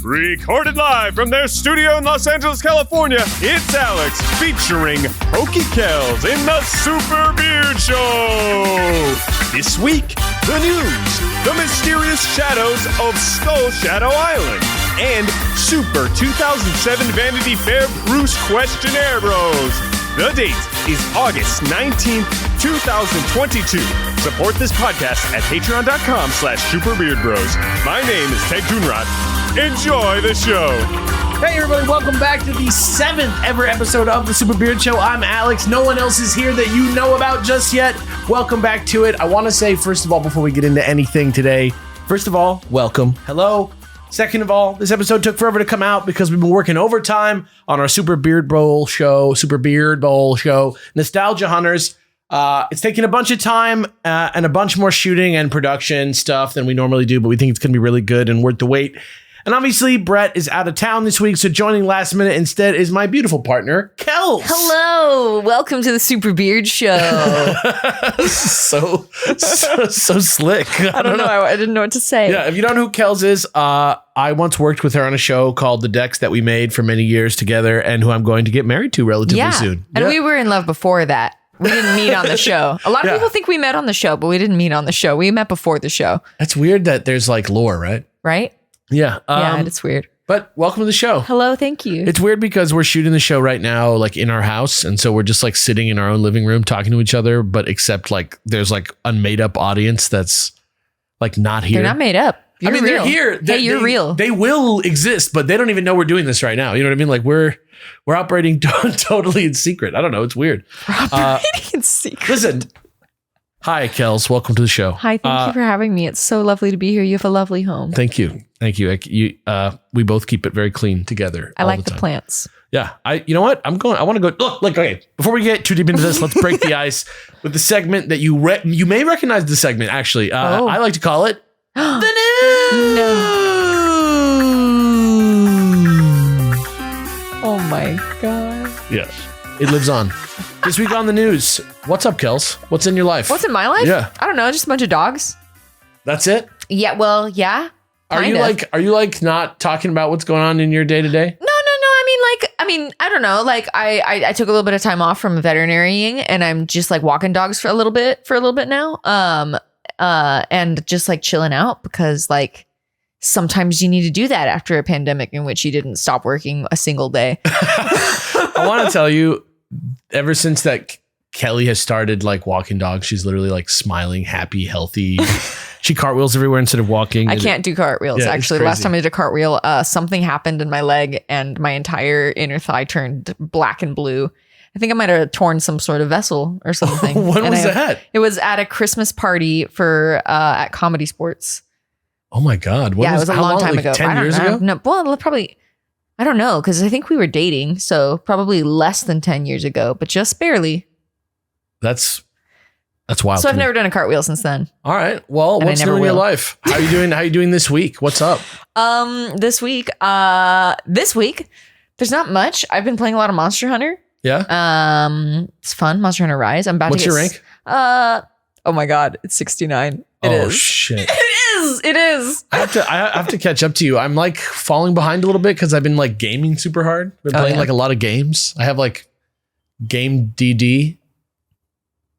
Recorded live from their studio in Los Angeles, California, it's Alex featuring Pokékells in the Super Beard Show. This week, the news, the mysterious shadows of Skull Shadow Island, and Super 2007 Vanity Fair Bruce Questionnaire Bros. The date is August 19th, 2022. Support this podcast at patreon.com/superbeardbros. My name is Ted Coonrod. Enjoy the show. Hey everybody, welcome back to the 7th ever episode of the Super Beard Show. I'm Alex. No one else is here that you know about just yet. Welcome back to it. I want to say, first of all, before we get into anything today, first of all, welcome. Hello. Second of all, this episode took forever to come out because we've been working overtime on our Super Beard Bowl show, Nostalgia Hunters. It's taking a bunch of time and a bunch more shooting and production stuff than we normally do, but we think it's going to be really good and worth the wait. And obviously, Brett is out of town this week, so joining last minute instead is my beautiful partner, Kells. Hello, welcome to the Super Beard Show. so slick. I don't know. I didn't know what to say. Yeah, if you don't know who Kells is, I once worked with her on a show called The Decks that we made for many years together, and who I'm going to get married to relatively soon. And we were in love before that. We didn't meet on the show. A lot of people think we met on the show, but we didn't meet on the show. We met before the show. That's weird that there's like lore, right? Right? Yeah. Yeah, it's weird. But welcome to the show. Hello, thank you. It's weird because we're shooting the show right now, like in our house. And so we're just like sitting in our own living room talking to each other, but except like there's like a made up audience that's like not here. They're not made up. You're real. They're here. You're real. They will exist, but they don't even know we're doing this right now. You know what I mean? Like we're operating totally in secret. I don't know. It's weird. We're operating in secret. Listen. Hi, Kells. Welcome to the show. Hi, thank you for having me. It's so lovely to be here. You have a lovely home. Thank you. We both keep it very clean together. I like the plants. Yeah. You know what? I want to go. Look, okay. Before we get too deep into this, let's break the ice with the segment that you may recognize the segment, actually. I like to call it the news. No. Oh my God. Yes. It lives on. This week on the news. What's up, Kels? What's in your life? What's in my life? Yeah. I don't know. Just a bunch of dogs. That's it? Yeah. Well, yeah. Are you like not talking about what's going on in your day to day? No. I mean, I don't know. Like I took a little bit of time off from veterinarying and I'm just like walking dogs for a little bit now. And just like chilling out because like sometimes you need to do that after a pandemic in which you didn't stop working a single day. I want to tell you, ever since that Kelly has started like walking dogs, she's literally like smiling, happy, healthy. She cartwheels everywhere instead of walking. I can't do cartwheels. Yeah, actually, last time I did a cartwheel, something happened in my leg and my entire inner thigh turned black and blue. I think I might have torn some sort of vessel or something. When was that? It was at a Christmas party for at Comedy Sports. Oh my God. It was a long time ago. 10 years ago? No, well, probably, I don't know, because I think we were dating. So probably less than 10 years ago, but just barely. That's wild. So I've never done a cartwheel since then. All right. Well, what's new in your life? How are you doing? How are you doing this week? What's up? This week, there's not much. I've been playing a lot of Monster Hunter. Yeah. It's fun. Monster Hunter Rise. What's your rank? Oh my God, it's 69. It is. Oh shit. It is. I have to catch up to you. I'm like falling behind a little bit because I've been like gaming super hard. Been playing like a lot of games. I have like Game DD.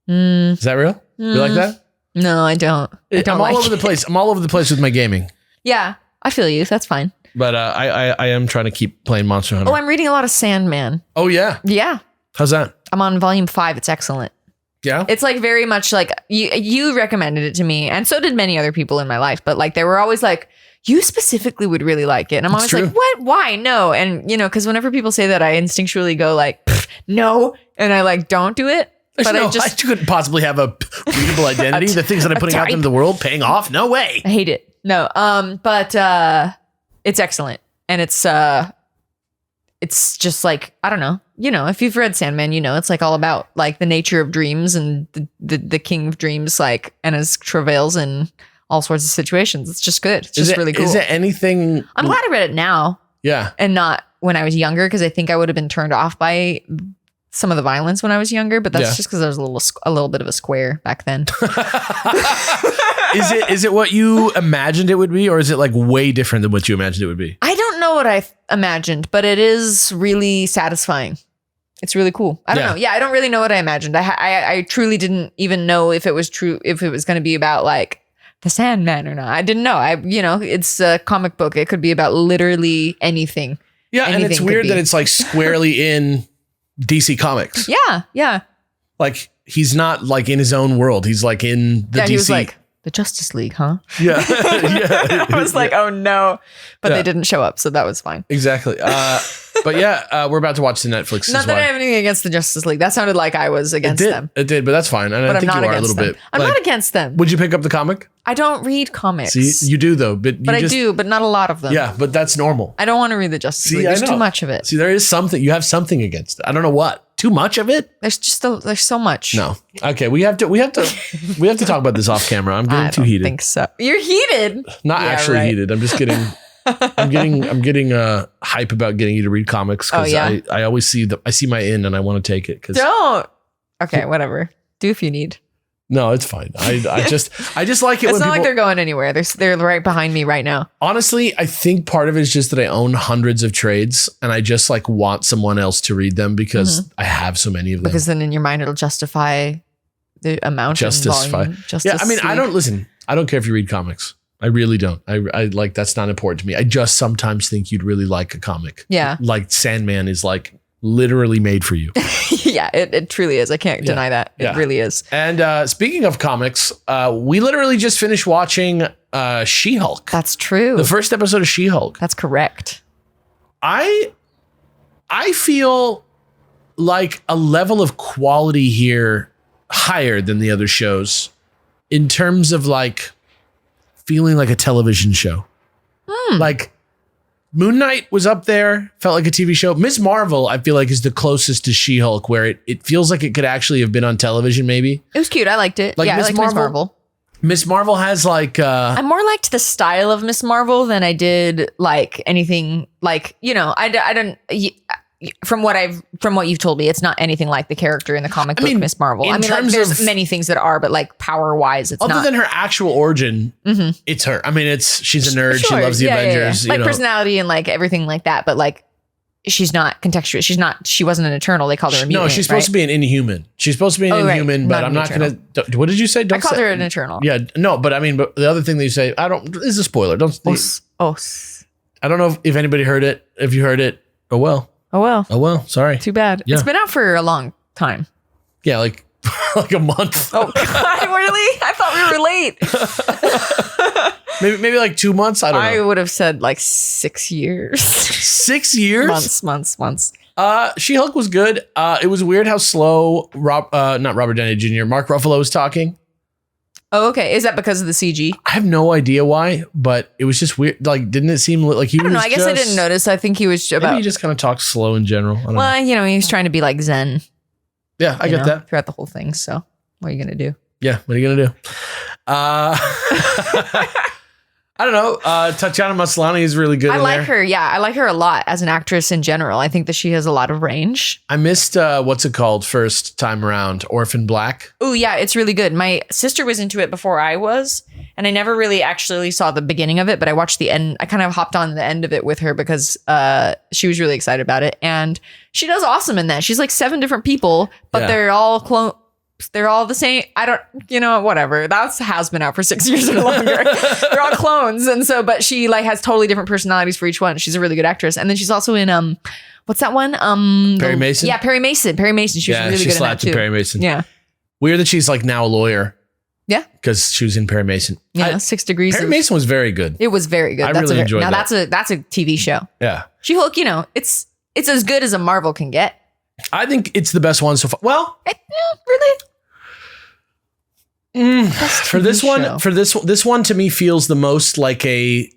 Is that real? You like that? No, I don't. I'm all over the place. I'm all over the place with my gaming. Yeah, I feel you. That's fine. But I am trying to keep playing Monster Hunter. Oh, I'm reading a lot of Sandman. Oh yeah. Yeah. How's that? I'm on volume 5. It's excellent. Yeah. It's like very much like you recommended it to me, and so did many other people in my life. But like they were always like, you specifically would really like it, and I'm always like, what? Why? No. And you know, because whenever people say that, I instinctually go like, no, and I like don't do it. But I couldn't possibly have a readable identity. The things that I'm putting out into the world paying off. No way. I hate it. No. But it's excellent, and it's just like, I don't know. You know, if you've read Sandman, you know, it's like all about like the nature of dreams and the king of dreams, like, and his travails in all sorts of situations. It's just good. It's just really cool. Is it anything? I'm glad I read it now. Yeah. And not when I was younger, because I think I would have been turned off by some of the violence when I was younger, but that's just because I was a little bit of a square back then. Is it what you imagined it would be, or is it like way different than what you imagined it would be? I don't know what I imagined, but it is really satisfying. It's really cool. I don't know. Yeah, I don't really know what I imagined. I truly didn't even know if it was true, if it was going to be about like the Sandman or not. I didn't know. It's a comic book. It could be about literally anything. Yeah, and it's weird that it's like squarely in DC Comics. Yeah. Like he's not like in his own world. He's like in the DC. He was like, the Justice League, huh? Yeah. I was like, oh no. But they didn't show up, so that was fine. Exactly. But yeah, we're about to watch the Netflix. Not that I have anything against the Justice League. That sounded like I was against them. It did, but that's fine. And I think you are a little bit. I'm not against them. Would you pick up the comic? I don't read comics. See, you do though, but I do, but not a lot of them. Yeah, but that's normal. I don't want to read the Justice League. There's too much of it. See, there is something. You have something against it. I don't know what. Too much of it? There's so much. No. Okay, we have to talk about this off camera. I'm getting too heated. I think so. You're heated. Not actually heated. I'm just getting I'm getting hype about getting you to read comics because I always see my in and I want to take it. Don't. Okay, whatever. Do if you need. No, it's fine. I just like it. It's not like they're going anywhere. They're right behind me right now. Honestly, I think part of it is just that I own hundreds of trades and I just like want someone else to read them because I have so many of them. Because then in your mind it'll justify the amount of volume. Yeah, I mean, I don't care if you read comics. I really don't. I like that's not important to me. I just sometimes think you'd really like a comic. Yeah. Like Sandman is like literally made for you. Yeah, it truly is. I can't deny that. It really is. And speaking of comics, we literally just finished watching She-Hulk. That's true. The first episode of She-Hulk. That's correct. I feel like a level of quality here higher than the other shows in terms of like feeling like a television show. Like Moon Knight was up there, felt like a TV show. Ms. Marvel, I feel like, is the closest to She-Hulk, where it feels like it could actually have been on television, maybe. It was cute. I liked it. Like I liked Ms. Marvel. Ms. Marvel has like... I more liked the style of Ms. Marvel than I did like anything like, I don't... From what you've told me, it's not anything like the character in the comic book Ms. Marvel. I mean, like, there's many things that are, but like power wise, it's other not. Than her actual origin, it's her. I mean, she's a nerd. Sure. She loves the Avengers. Like personality and like everything like that. But like, she's not contextual. She wasn't an Eternal. They called her a mutant. No, she's supposed to be an Inhuman. She's supposed to be an Inhuman, but I'm not going to. What did you say? I called her an Eternal. Yeah, no, but I mean, but the other thing that you say, this is a spoiler. I don't know if anybody heard it. If you heard it, oh well. Oh well. Sorry. Too bad. Yeah. It's been out for a long time. Yeah, like a month. Oh God, really? I thought we were late. maybe like 2 months. I don't know. I would have said like 6 years. 6 years? Months. She-Hulk was good. It was weird how slow not Robert Downey Jr., Mark Ruffalo was talking. Oh, okay. Is that because of the CG? I have no idea why, but it was just weird. Like, didn't it seem like he was? I don't know. I guess I didn't notice. I think he was maybe he just kind of talked slow in general. I don't know. He was trying to be like Zen. Yeah, I get that throughout the whole thing. So, what are you gonna do? Yeah, what are you gonna do? I don't know. Tatiana Maslany is really good. I like her. Yeah, I like her a lot as an actress in general. I think that she has a lot of range. I missed what's it called first time around, Orphan Black. Oh yeah, it's really good. My sister was into it before I was, and I never really actually saw the beginning of it, but I watched the end. I kind of hopped on the end of it with her because she was really excited about it, and she does awesome in that. She's like 7 different people, but they're all they're all the same. I don't, whatever. That has been out for 6 years or longer. They're all clones. And so, but she like has totally different personalities for each one. She's a really good actress. And then she's also in, what's that one? Perry Mason? Yeah, Perry Mason. She was really good in that too. Perry Mason. Yeah. Weird that she's like now a lawyer. Yeah. Because she was in Perry Mason. Yeah, 6 Degrees. Perry Mason was very good. It was very good. I really enjoyed that. Now that's a TV show. Yeah. She-Hulk, it's as good as a Marvel can get. I think it's the best one so far. Well, really? For this one to me feels the most like a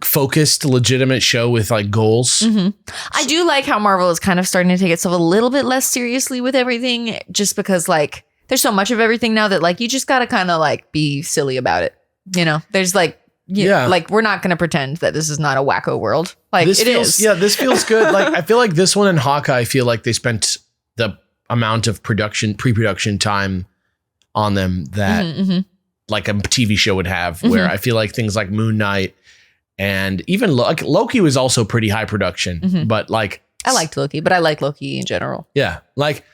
focused, legitimate show with like goals. Mm-hmm. I do like how Marvel is kind of starting to take itself a little bit less seriously with everything, just because like there's so much of everything now that like you just gotta kind of like be silly about it. There's like like we're not gonna pretend that this is not a wacko world. Like this feels good. Like I feel like this one and Hawkeye feel like they spent the amount of pre-production time on them that like a TV show would have, where I feel like things like Moon Knight and even Loki was also pretty high production, but like I liked Loki, but I like Loki in general. Yeah. Like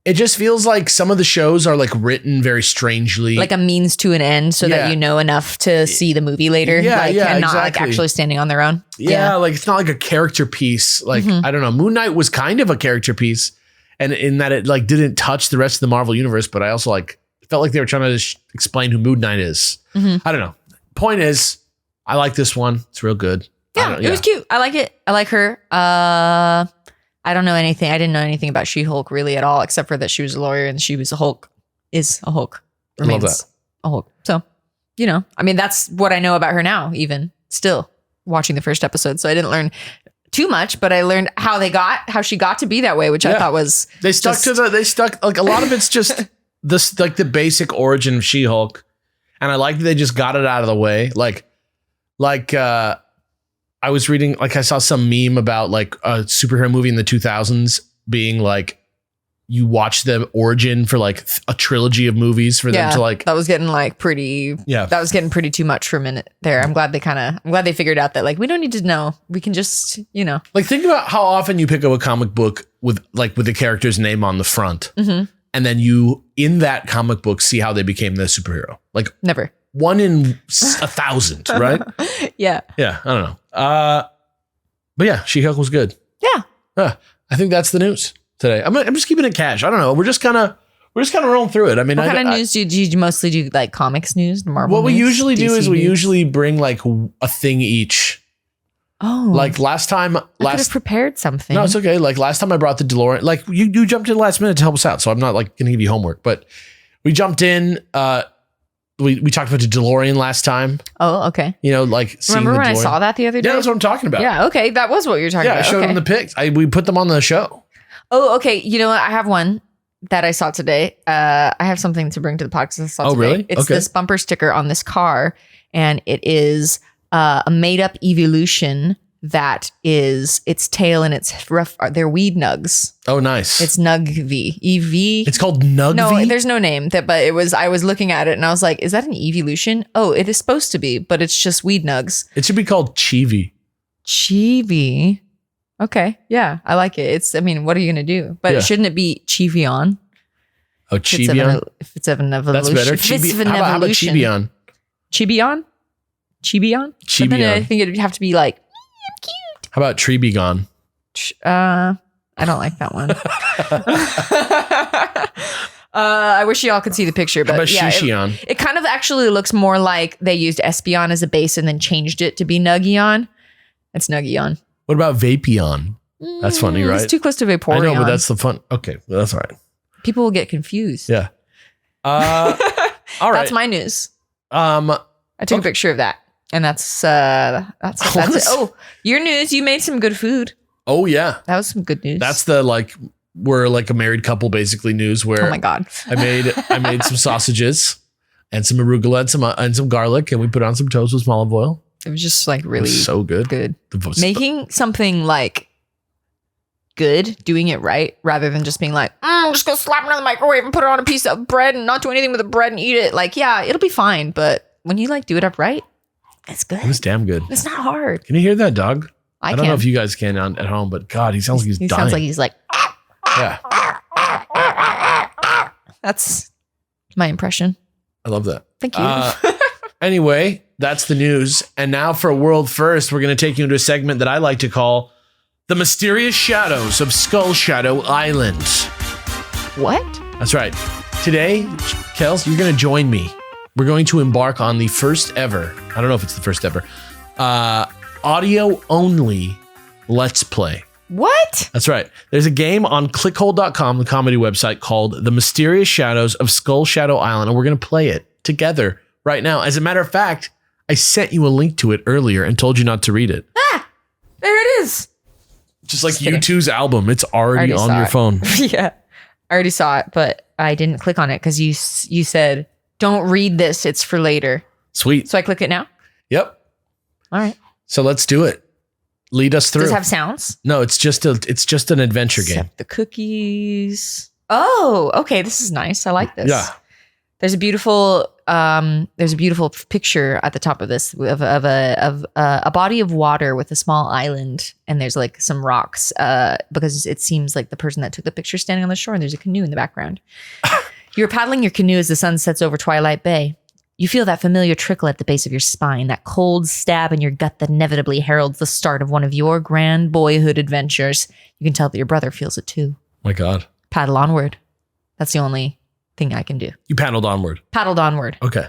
it just feels like some of the shows are like written very strangely. Like a means to an end so that you know enough to see the movie later. And not like actually standing on their own. Yeah. Like it's not like a character piece. Like, I don't know. Moon Knight was kind of a character piece, and in that it like didn't touch the rest of the Marvel universe, but I also like felt like they were trying to explain who Moon Knight is. I don't know. Point is, I like this one. It's real good. Yeah, it was cute. I like it. I like her. I don't know anything. I didn't know anything about She-Hulk really at all, except for that she was a lawyer and she was a Hulk. Is a Hulk. Remains I love that. a Hulk. So, you know, I mean, that's what I know about her now, even still watching the first episode. So I didn't learn too much, but I learned how she got to be that way, which I thought was they stuck like a lot of it's just this like the basic origin of She-Hulk, and I like that they just got it out of the way. Like I was reading, like I saw some meme about like a superhero movie in the 2000s being like, you watch the origin for like a trilogy of movies for them to like. That was getting like pretty. Yeah. That was getting pretty too much for a minute there. I'm glad they figured out that like, we don't need to know. We can just, you know. Like think about how often you pick up a comic book with the character's name on the front. And then you, in that comic book, see how they became the superhero. Like never. 1 in 1,000, right? Yeah. Yeah. I don't know. But yeah, She-Hulk was good. Yeah. I think that's the news today. I'm just keeping it cash. I don't know. We're just kind of rolling through it. I mean, what kind of news do you mostly do? Like comics news, Marvel? What we usually do is we news? usually bring like a thing each. Oh, like last time, I could have prepared something. No, it's okay. Like last time I brought the DeLorean. Like you jumped in last minute to help us out, so I'm not like gonna give you homework. But we jumped in. We talked about the DeLorean last time. Oh, okay. You know, like remember when I saw that the other day? Yeah, that's what I'm talking about. Yeah, okay, that was what you're talking about. Yeah, I showed them the pics. We put them on the show. Oh, okay. You know what? I have one that I saw today. I have something to bring to the podcast. I saw today. Really? It's this bumper sticker on this car, and it is a made-up evolution that is its tail and its rough. They're weed nugs. Oh, nice. It's Nugv. EV. It's called Nugv? No, there's no name. But it was. I was looking at it and I was like, is that an evolution? Oh, it is supposed to be, but it's just weed nugs. It should be called Chibi. Chibi. Okay. Yeah, I like it. I mean, what are you going to do? But shouldn't it be Chivion? Oh, Chibion? If it's of an evolution. That's better. How about Chibion? Chibion? Chibion? But then I think it'd have to be like, cute. How about Tree Be Gone? I don't like that one. I wish y'all could see the picture, but it kind of actually looks more like they used Espeon as a base and then changed it to be Nuggion. It's Nuggion. What about Vapion? That's funny, right? It's too close to Vaporeon. I know, but that's the fun. Okay, well, that's all right. People will get confused. Yeah. All right. That's my news. I took a picture of that, and that's it. Oh, your news. You made some good food. Oh yeah, that was some good news. That's we're like a married couple basically news where. Oh my god. I made some sausages and some arugula and some garlic, and we put on some toast with some olive oil. It was just like really so good. Good. Making something like good, doing it right, rather than just being like, I'm just gonna slap it in the microwave and put it on a piece of bread and not do anything with the bread and eat it. Like, yeah, it'll be fine. But when you like do it upright, it's good. It was damn good. It's not hard. Can you hear that dog? I don't know if you guys can at home, but God, he sounds like he's dying. He sounds like he's like, yeah. That's my impression. I love that. Thank you. Anyway, that's the news. And now for a world first, we're going to take you into a segment that I like to call The Mysterious Shadows of Skull Shadow Island. What? That's right. Today, Kels, you're going to join me. We're going to embark on the first ever, I don't know if it's the first ever, audio only Let's Play. What? That's right. There's a game on clickhole.com, the comedy website, called The Mysterious Shadows of Skull Shadow Island, and we're going to play it together right now. As a matter of fact, I sent you a link to it earlier and told you not to read it. Ah, there it is. Just like U2's album. It's already on your phone. Yeah. I already saw it, but I didn't click on it because you said, don't read this. It's for later. Sweet. So I click it now? Yep. All right. So let's do it. Lead us through. Does it have sounds? No, it's just an adventure game. Except the cookies. Oh, okay. This is nice. I like this. Yeah. There's a beautiful picture at the top of this of a body of water with a small island, and there's like some rocks because it seems like the person that took the picture standing on the shore, and there's a canoe in the background. You're paddling your canoe as the sun sets over Twilight Bay. You feel that familiar trickle at the base of your spine, that cold stab in your gut that inevitably heralds the start of one of your grand boyhood adventures. You can tell that your brother feels it too. My God. Paddle onward. That's the only thing I can do. You paddled onward. Paddled onward. Okay.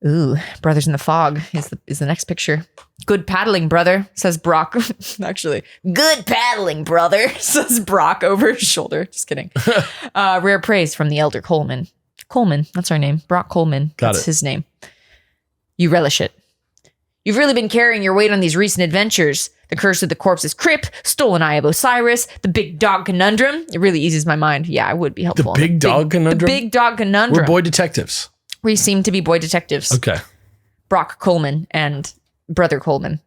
Ooh, Brothers in the Fog is the next picture. Good paddling, brother, says Brock. Actually, good paddling, brother, says Brock over his shoulder. Just kidding. Rare praise from the elder Coleman. Coleman, that's our name. Brock Coleman. That's his name. You relish it. You've really been carrying your weight on these recent adventures. The Curse of the Corpse's Crypt, Stolen Eye of Osiris, the Big Dog Conundrum. It really eases my mind. Yeah, it would be helpful. The Big Dog Conundrum? The Big Dog Conundrum. We're boy detectives. We seem to be boy detectives. Okay. Brock Coleman and Brother Coleman.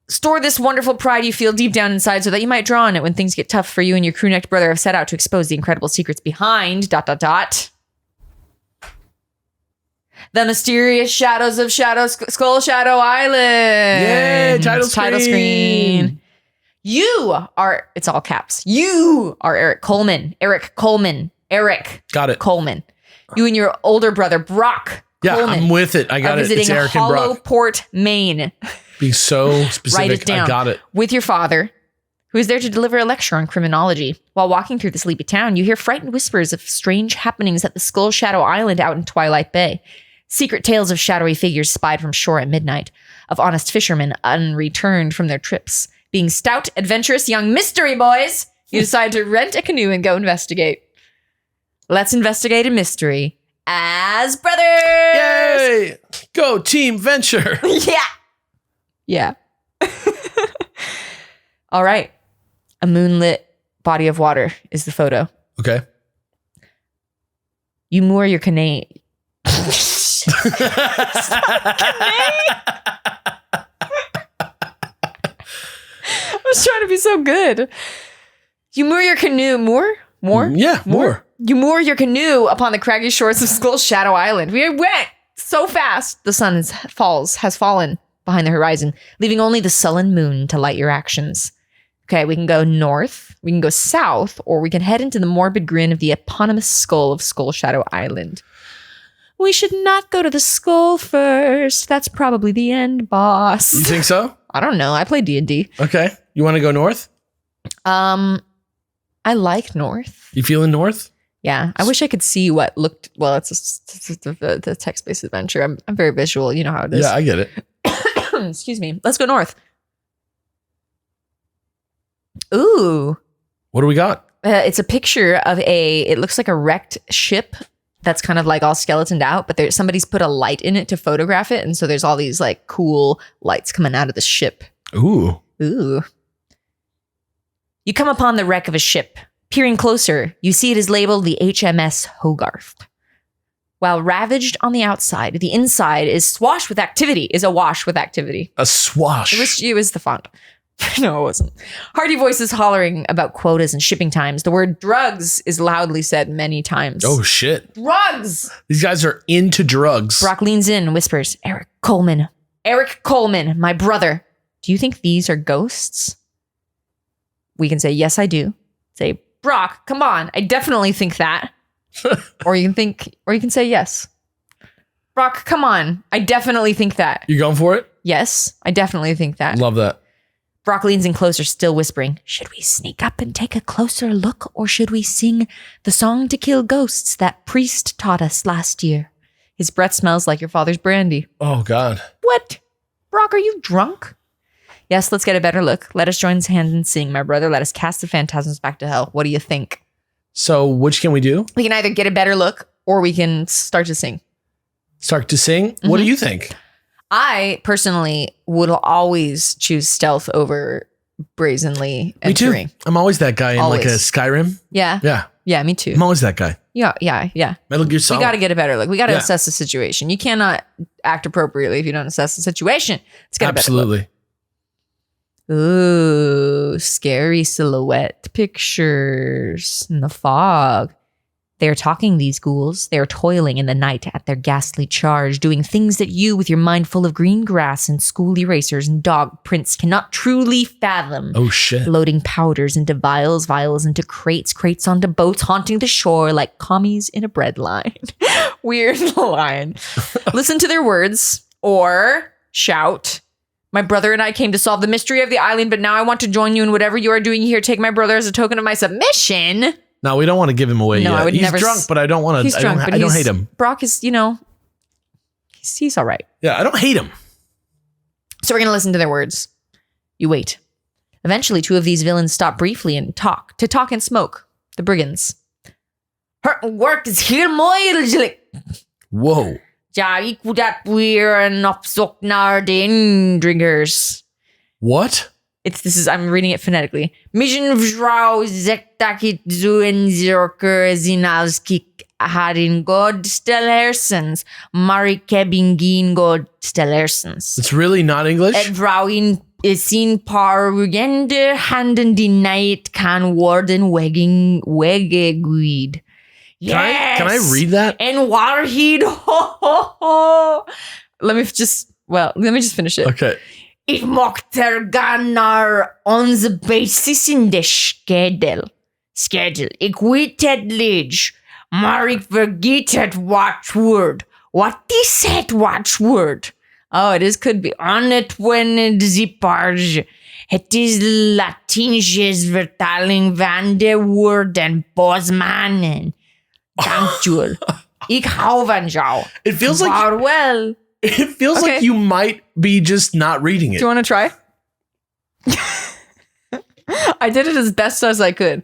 Store this wonderful pride you feel deep down inside so that you might draw on it when things get tough for you and your crew-necked brother have set out to expose the incredible secrets behind... ... The mysterious shadows of Skull Shadow Island. Yay, title screen. It's all caps. You are Eric Coleman. Got it. Coleman. You and your older brother, Brock Coleman. I'm with it. I got it. It's Eric and Brock. Hollowport, Maine. Being so specific. Write it down. I got it. With your father, who is there to deliver a lecture on criminology. While walking through the sleepy town, you hear frightened whispers of strange happenings at the Skull Shadow Island out in Twilight Bay. Secret tales of shadowy figures spied from shore at midnight, of honest fishermen unreturned from their trips. Being stout, adventurous young mystery boys, you decide to rent a canoe and go investigate. Let's investigate a mystery as brothers. Yay! Go team venture. Yeah. All right. A moonlit body of water is the photo. Okay. You moor your canoe. I was trying to be so good. You moor your canoe. Moor? Yeah, moor. You moor your canoe upon the craggy shores of Skull Shadow Island. We went so fast. The sun has fallen behind the horizon, leaving only the sullen moon to light your actions. Okay, we can go north, we can go south, or we can head into the morbid grin of the eponymous skull of Skull Shadow Island. We should not go to the skull first. That's probably the end boss. You think so? I don't know. I play D&D. Okay. You want to go north? I like north. You feeling north? Yeah. I wish I could see what looked... Well, it's the text-based adventure. I'm very visual. You know how it is. Yeah, I get it. Excuse me. Let's go north. Ooh. What do we got? It's a picture of it looks like a wrecked ship that's kind of like all skeletoned out, but somebody's put a light in it to photograph it. And so there's all these like cool lights coming out of the ship. Ooh. You come upon the wreck of a ship. Peering closer, you see it is labeled the HMS Hogarth. While ravaged on the outside, the inside is awash with activity. A swash. It was the font. No, it wasn't. Hearty voices hollering about quotas and shipping times. The word drugs is loudly said many times. Oh, shit. Drugs! These guys are into drugs. Brock leans in and whispers, Eric Coleman, my brother. Do you think these are ghosts? We can say, yes, I do. Say, Brock, come on. I definitely think that. or you can say yes. Brock, come on. I definitely think that. You going for it? Yes, I definitely think that. Love that. Brock leans in closer, still whispering, should we sneak up and take a closer look, or should we sing the song to kill ghosts that priest taught us last year? His breath smells like your father's brandy. Oh, God. What? Brock, are you drunk? Yes, let's get a better look. Let us join hands and sing, my brother. Let us cast the phantasms back to hell. What do you think? So which can we do? We can either get a better look or we can start to sing. Start to sing? Mm-hmm. What do you think? I personally would always choose stealth over brazenly entering. Me too. I'm always that guy in like a Skyrim. Yeah. Yeah. Yeah, me too. I'm always that guy. Yeah. Metal Gear Solid. We got to get a better look. We got to assess the situation. You cannot act appropriately if you don't assess the situation. Let's get a better look. Ooh, scary silhouette pictures in the fog. They are talking, these ghouls. They are toiling in the night at their ghastly charge, doing things that you, with your mind full of green grass and school erasers and dog prints, cannot truly fathom. Oh, shit. Loading powders into vials, vials into crates, crates onto boats, haunting the shore like commies in a bread line. Weird line. Listen to their words or shout. My brother and I came to solve the mystery of the island, but now I want to join you in whatever you are doing here. Take my brother as a token of my submission. No, we don't want to give him away yet. I would he's never drunk, but I don't want to. I don't hate him. Brock is, he's all right. Yeah, I don't hate him. So we're going to listen to their words. You wait. Eventually, two of these villains stop briefly and talk and smoke. The brigands. Her work is here, mooi. Whoa. Ja, ik dat weer en op zoek naar de indringers. What? I'm reading it phonetically. Mission vrouw zegt dat ik zo in zulke zin als ik harin god stel hersens, maar ik heb geen god stel hersens. It's really not English? Het vrouw is in parugende handen die niet kan worden weggeguid. Yes! Can I read that? En waarheid, Let me just finish it. Okay. Ik mocht er gaan naar onze basis in de schedel. Ik weet het liedje, maar ik vergeet het watchword. What is het watchword? Oh, it could be on it when it zippage. Het is Latinsche vertaling van de woorden bosmannen. Dankjewel. Ik hou van jou. It feels like Vaarwel. It feels Okay. like you might be just not reading it. Do you want to try? I did it as best as I could.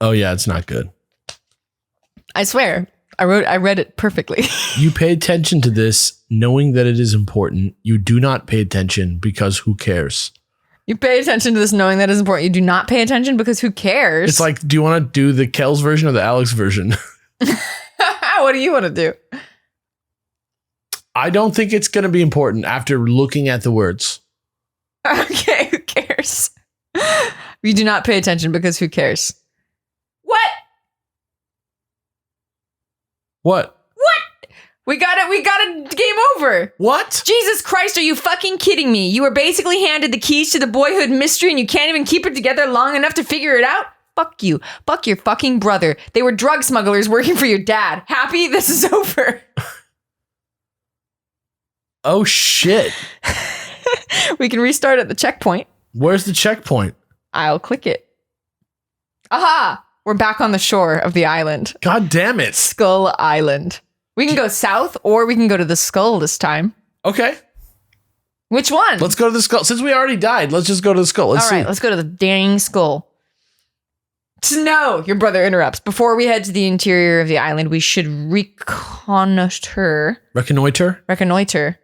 Oh yeah, it's not good. I swear. I read it perfectly. You pay attention to this knowing that it is important. You do not pay attention because who cares? You pay attention to this knowing that is important. You do not pay attention because who cares? It's like, do you want to do the Kells version or the Alex version? What do you want to do? I don't think it's going to be important after looking at the words. Okay, who cares? You do not pay attention because who cares? What? What? We got it. We got a game over. What? Jesus Christ, are you fucking kidding me? You were basically handed the keys to the boyhood mystery and you can't even keep it together long enough to figure it out? Fuck you. Fuck your fucking brother. They were drug smugglers working for your dad. Happy? This is over. Oh shit. We can restart at the checkpoint. Where's the checkpoint? I'll click it. Aha! We're back on the shore of the island. God damn it. Skull Island. We can go south or we can go to the skull this time. Okay. Which one? Let's go to the skull. Since we already died, let's just go to the skull. Let's see. Let's go to the dang skull. No, your brother interrupts. Before we head to the interior of the island, we should reconnoiter. Reconnoiter?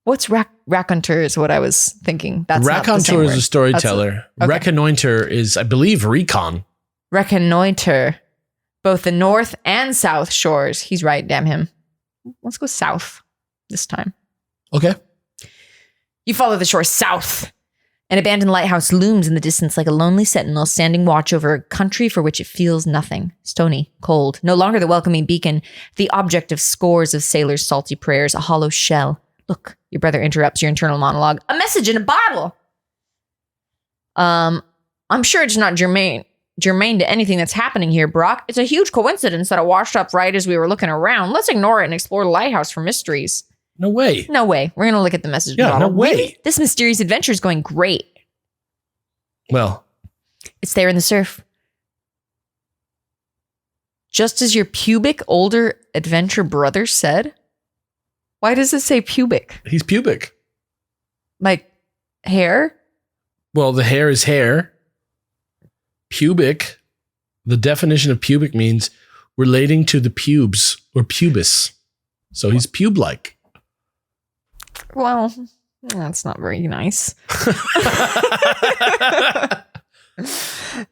What's raconteur is what I was thinking. That's Raconteur is a storyteller. Okay. Reconnoiter is, I believe, recon. Reconnoiter. Both the north and south shores. He's right, damn him. Let's go south this time. Okay. You follow the shore south. An abandoned lighthouse looms in the distance like a lonely sentinel standing watch over a country for which it feels nothing. Stony, cold, no longer the welcoming beacon, the object of scores of sailors' salty prayers, a hollow shell. Look, your brother interrupts your internal monologue. A message in a bottle. I'm sure it's not germane to anything that's happening here, Brock. It's a huge coincidence that it washed up right as we were looking around. Let's ignore it and explore the lighthouse for mysteries. No way. No way. We're going to look at the message. Yeah, bottle. no way. Really? This mysterious adventure is going great. Well, it's there in the surf. Just as your pubic older adventure brother said. Why does it say pubic? he's pubic. Like hair? Well, the hair is hair. Pubic, the definition of pubic means relating to the pubes or pubis. So he's pube-like. Well, that's not very nice.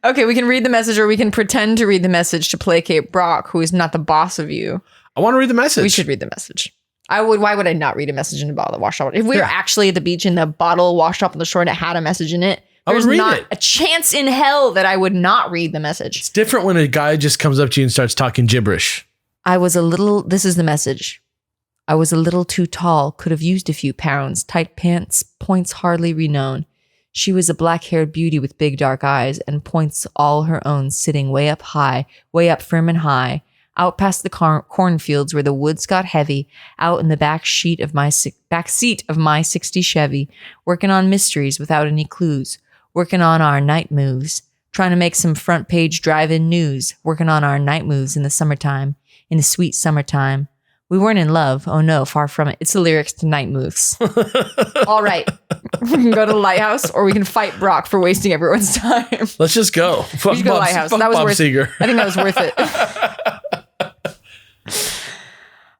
Okay, we can read the message or we can pretend to read the message to placate Brock, who is not the boss of you. I want to read the message. We should read the message. Why would I not read a message in a bottle that washed up? If we were actually at the beach and the bottle washed up on the shore and it had a message in it, there's not a chance in hell that I would not read the message. It's different when a guy just comes up to you and starts talking gibberish. This is the message. I was a little too tall, could have used a few pounds, tight pants, points hardly renowned. She was a black-haired beauty with big dark eyes and points all her own, sitting way up high, way up firm and high, out past the cornfields where the woods got heavy, out in the back seat of my 60 Chevy, working on mysteries without any clues, working on our night moves, trying to make some front page drive-in news, working on our night moves in the summertime, in the sweet summertime. We weren't in love. Oh no, far from it. It's the lyrics to Night Moves. All right. We can go to the lighthouse or we can fight Brock for wasting everyone's time. Let's just go. We should go to the lighthouse. That was worth it. I think that was worth it.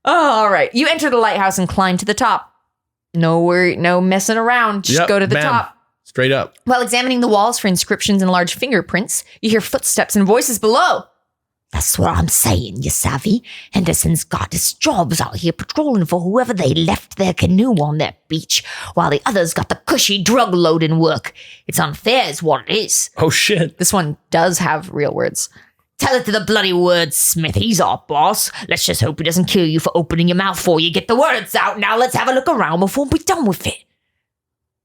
Oh, all right. You enter the lighthouse and climb to the top. No messing around. Just go to the top. Straight up. While examining the walls for inscriptions and large fingerprints, you hear footsteps and voices below. That's what I'm saying, you savvy. Henderson's got his jobs out here patrolling for whoever they left their canoe on that beach, while the others got the cushy drug loading work. It's unfair is what it is. Oh, shit. This one does have real words. Tell it to the bloody wordsmith. He's our boss. Let's just hope he doesn't kill you for opening your mouth before you get the words out. Now let's have a look around before we're done with it.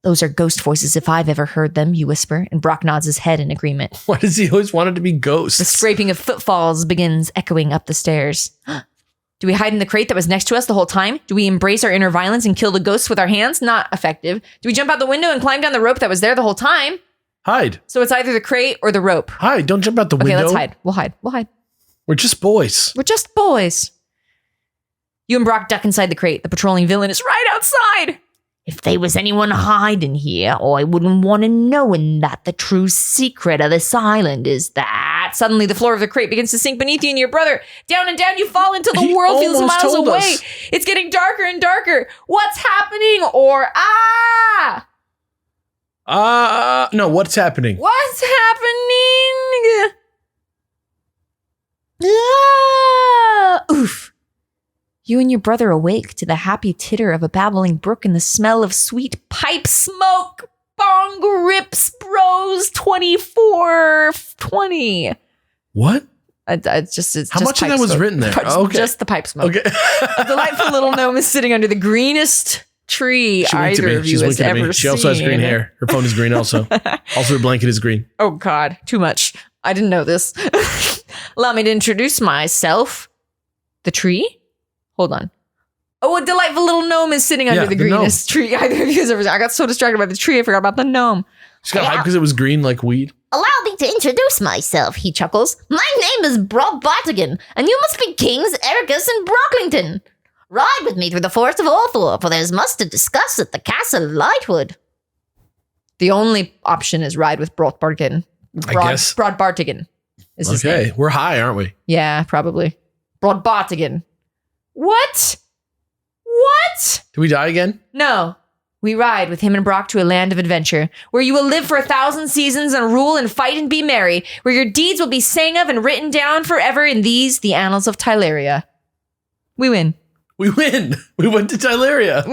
Those are ghost voices if I've ever heard them, you whisper, and Brock nods his head in agreement. Why does he always want it to be ghosts? The scraping of footfalls begins echoing up the stairs. Do we hide in the crate that was next to us the whole time? Do we embrace our inner violence and kill the ghosts with our hands? Not effective. Do we jump out the window and climb down the rope that was there the whole time? Hide. So it's either the crate or the rope. Hide. Don't jump out the window. Okay, let's hide. We'll hide. We're just boys. You and Brock duck inside the crate. The patrolling villain is right outside. If there was anyone hiding here, I wouldn't want to knowing that the true secret of this island is that. Suddenly, the floor of the crate begins to sink beneath you and your brother. Down and down you fall until the world feels miles away. It's getting darker and darker. What's happening? Or no, what's happening? What's happening? Oof. You and your brother awake to the happy titter of a babbling brook and the smell of sweet pipe smoke. Bong rips bros 2420. What? It's just how much of that was written there? Okay. Just the pipe smoke. Okay. A delightful little gnome is sitting under the greenest tree either of you has ever seen. She also has green hair. Her phone is green also. Also, her blanket is green. Oh, God. Too much. I didn't know this. Allow me to introduce myself. The tree? Hold on. Oh, a delightful little gnome is sitting under the greenest tree either of you has ever seen. I got so distracted by the tree, I forgot about the gnome. She got hyped because it was green like weed. Allow me to introduce myself, he chuckles. My name is Brock Bartigan, and you must be Kings Ericus and Brocklington. Ride with me through the forest of Orthor, for there's much to discuss at the castle of Lightwood. The only option is ride with Broad Bartigan. Broad Bartigan is his name. Okay, we're high, aren't we? Yeah, probably. Broad Bartigan. What? Did we die again? No. We ride with him and Brock to a land of adventure, where you will live for 1,000 seasons and rule and fight and be merry, where your deeds will be sang of and written down forever in these, the annals of Tyleria. We win. We went to Tyleria.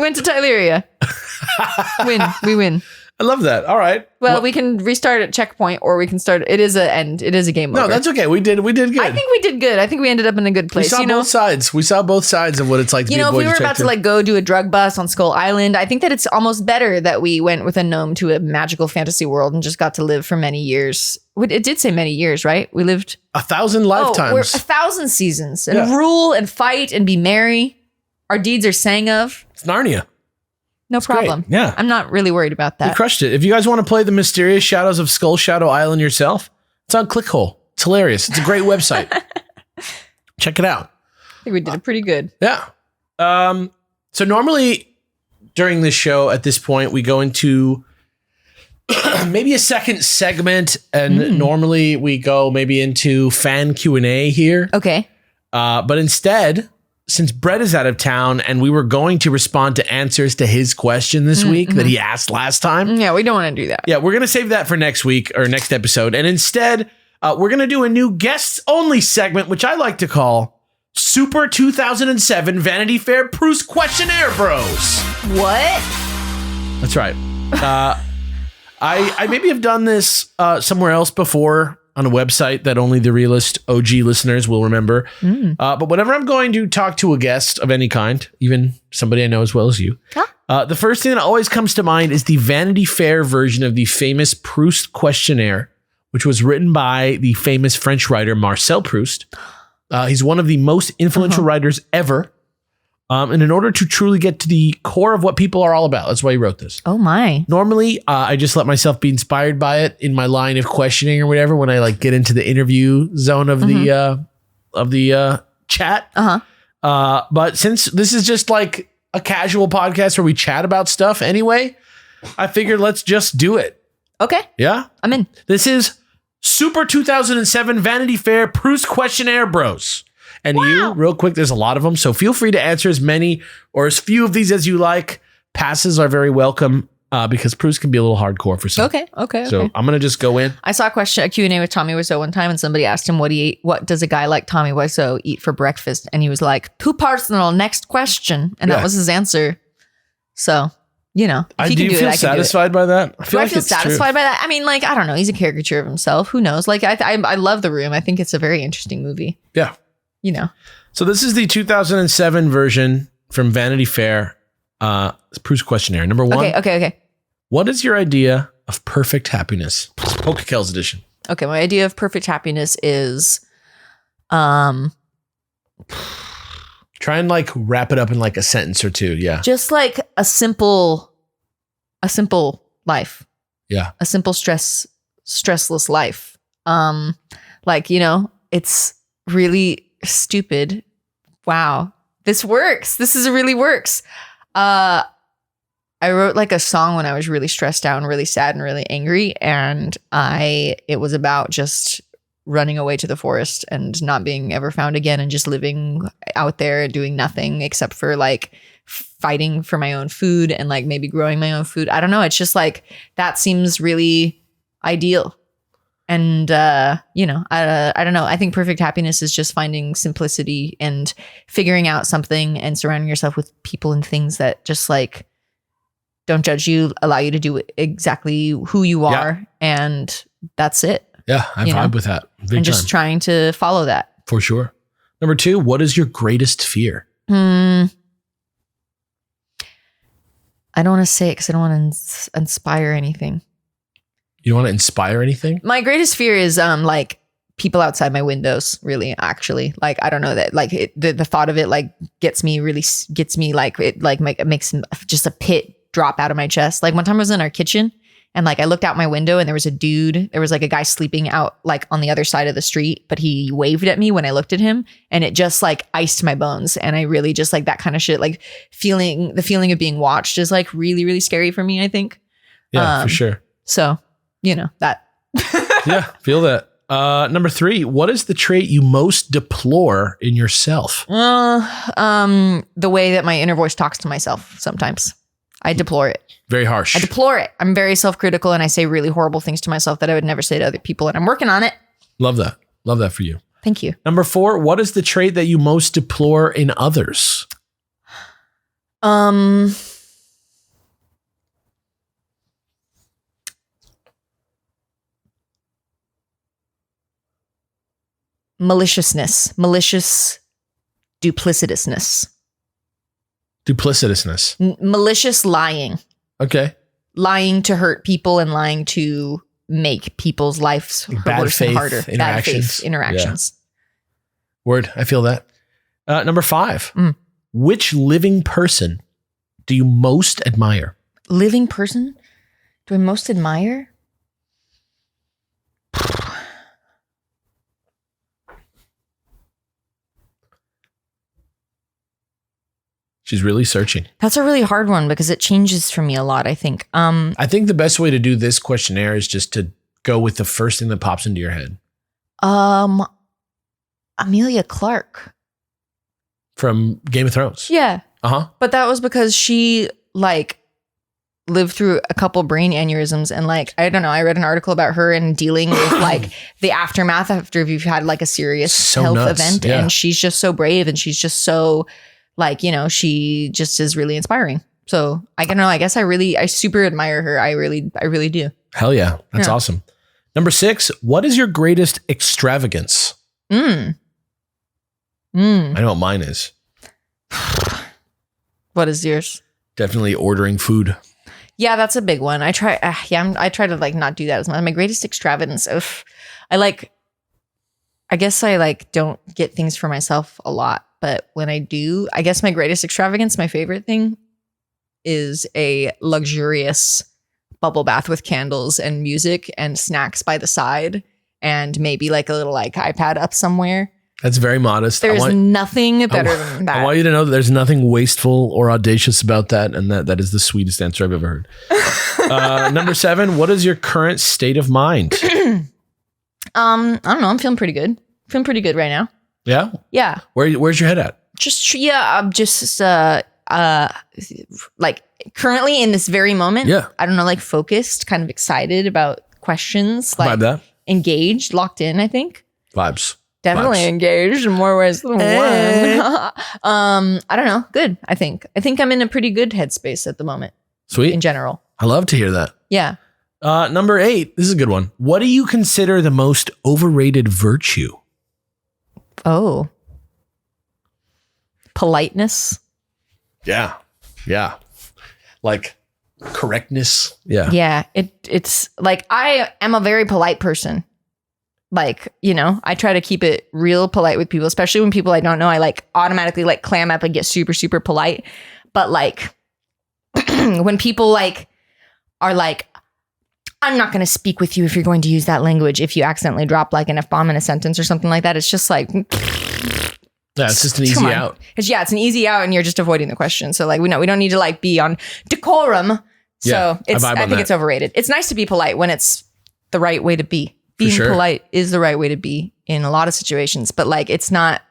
We win. I love that. All right. Well, we can restart at checkpoint, or we can start. It is a end. It is a game over. No, that's okay. We did good. I think we did good. I think we ended up in a good place. We saw both sides. We saw both sides of what it's like to be a boy. If we were about to go do a drug bust on Skull Island, I think that it's almost better that we went with a gnome to a magical fantasy world and just got to live for many years. It did say many years, right? We lived 1,000 lifetimes. We're 1,000 seasons and rule and fight and be merry. Our deeds are sang of. It's Narnia. No problem. Great. Yeah. I'm not really worried about that. You crushed it. If you guys want to play the mysterious shadows of Skull Shadow Island yourself, it's on Clickhole. It's hilarious. It's a great website. Check it out. I think we did it pretty good. Yeah. So normally during this show at this point, we go into maybe a second segment, and normally we go maybe into fan Q&A here. Okay. But instead, since Brett is out of town and we were going to respond to answers to his question this week that he asked last time. Yeah, we don't want to do that. Yeah, we're going to save that for next week or next episode. And instead, we're going to do a new guests only segment, which I like to call Super 2007 Vanity Fair Proust Questionnaire Bros. What? That's right. I maybe have done this somewhere else before on a website that only the realist OG listeners will remember. But whenever I'm going to talk to a guest of any kind, even somebody I know as well as you, the first thing that always comes to mind is the Vanity Fair version of the famous Proust Questionnaire, which was written by the famous French writer Marcel Proust. He's one of the most influential writers ever. And in order to truly get to the core of what people are all about, that's why he wrote this. Oh my. Normally, I just let myself be inspired by it in my line of questioning or whatever when I like get into the interview zone of the chat. But since this is just like a casual podcast where we chat about stuff anyway, I figured let's just do it. Okay. Yeah? I'm in. This is Super 2007 Vanity Fair Proust Questionnaire Bros. And you, real quick, there's a lot of them, so feel free to answer as many or as few of these as you like. Passes are very welcome because Proust can be a little hardcore for some. Okay. So I'm going to just go in. I saw a Q&A with Tommy Wiseau one time, and somebody asked him what he ate. What does a guy like Tommy Wiseau eat for breakfast? And he was like, too personal, next question. And that was his answer. So, you know, if Do you feel satisfied by that? I feel satisfied by that? I mean, like, I don't know. He's a caricature of himself. Who knows? Like, I love The Room. I think it's a very interesting movie. Yeah. You know. So this is the 2007 version from Vanity Fair Proust Questionnaire. Number one. Okay. What is your idea of perfect happiness? Pokékells edition. Okay, my idea of perfect happiness is try and like wrap it up in like a sentence or two. Yeah. Just like a simple life. Yeah. A simple stressless life. Like, you know, it's really stupid. Wow. This works. This really works. I wrote like a song when I was really stressed out and really sad and really angry. And it was about just running away to the forest and not being ever found again and just living out there doing nothing except for like fighting for my own food and like maybe growing my own food. I don't know. It's just like, that seems really ideal. And, you know, I don't know. I think perfect happiness is just finding simplicity and figuring out something and surrounding yourself with people and things that just like don't judge you, allow you to do exactly who you are. And that's it. Yeah, I vibe with that. Big and time. just trying to follow that. For sure. Number two, what is your greatest fear? I don't want to say it because I don't want to inspire anything. You don't want to inspire anything? My greatest fear is like people outside my windows, really, actually. Like, I don't know, that like the thought of it like gets me like it like makes just a pit drop out of my chest. Like one time I was in our kitchen and like I looked out my window and there was like a guy sleeping out like on the other side of the street, but he waved at me when I looked at him and it just like iced my bones. And I really just like that kind of shit, like the feeling of being watched is like really, really scary for me, I think. Yeah, for sure. So, you know, that. Yeah, feel that. Number three, what is the trait you most deplore in yourself? The way that my inner voice talks to myself sometimes. I deplore it. Very harsh. I deplore it. I'm very self-critical and I say really horrible things to myself that I would never say to other people, and I'm working on it. Love that. Love that for you. Thank you. Number four, what is the trait that you most deplore in others? Malicious duplicitousness. Malicious lying. Okay. Lying to hurt people and lying to make people's lives worse and harder. Bad faith interactions. Yeah. Word. I feel that. Number five. Which living person do you most admire? Living person? Do I most admire? She's really searching. That's a really hard one because it changes for me a lot, I think. I think the best way to do this questionnaire is just to go with the first thing that pops into your head. Amelia Clark. From Game of Thrones. Yeah. Uh-huh. But that was because she like lived through a couple brain aneurysms, and like, I don't know, I read an article about her and dealing with like the aftermath after you've had like a serious health event. Yeah. And she's just so brave, and she's just so like, you know, she just is really inspiring. So I don't know, I guess I super admire her. I really do. Hell yeah. That's Yeah. awesome. Number 6, what is your greatest extravagance? I know what mine is. What is yours? Definitely ordering food. Yeah, that's a big one. I try to like not do that as much. My greatest extravagance. I guess I like don't get things for myself a lot, but when I do, I guess my greatest extravagance, my favorite thing, is a luxurious bubble bath with candles and music and snacks by the side, and maybe like a little like iPad up somewhere. That's very modest. There's nothing better than that. I want you to know that there's nothing wasteful or audacious about that, and that is the sweetest answer I've ever heard. Number 7, what is your current state of mind? I don't know. I'm feeling pretty good. Feeling pretty good right now. Yeah? Yeah. Where's your head at? I'm just like currently in this very moment. Yeah. I don't know, like focused, kind of excited about questions, like Vibe that. engaged, locked in, I think. Vibes. Definitely Vibes. engaged in more ways than one. I don't know. Good. I think I'm in a pretty good headspace at the moment Sweet. in general. I love to hear that. Yeah. Number 8, this is a good one. What do you consider the most overrated virtue? Oh. Politeness. Yeah. Yeah. Like correctness. Yeah. Yeah. It's like, I am a very polite person. Like, you know, I try to keep it real polite with people, especially when people I don't know, I like automatically like clam up and get super, super polite. But like when people like are like, I'm not going to speak with you if you're going to use that language. If you accidentally drop like an F-bomb in a sentence or something like that, it's just like, Yeah, it's just an come easy on. out. It's an easy out, and you're just avoiding the question. So like, we don't need to like be on decorum. So Yeah, I think it's overrated. It's nice to be polite when it's the right way to be. Being sure. polite is the right way to be in a lot of situations, but like, it's not,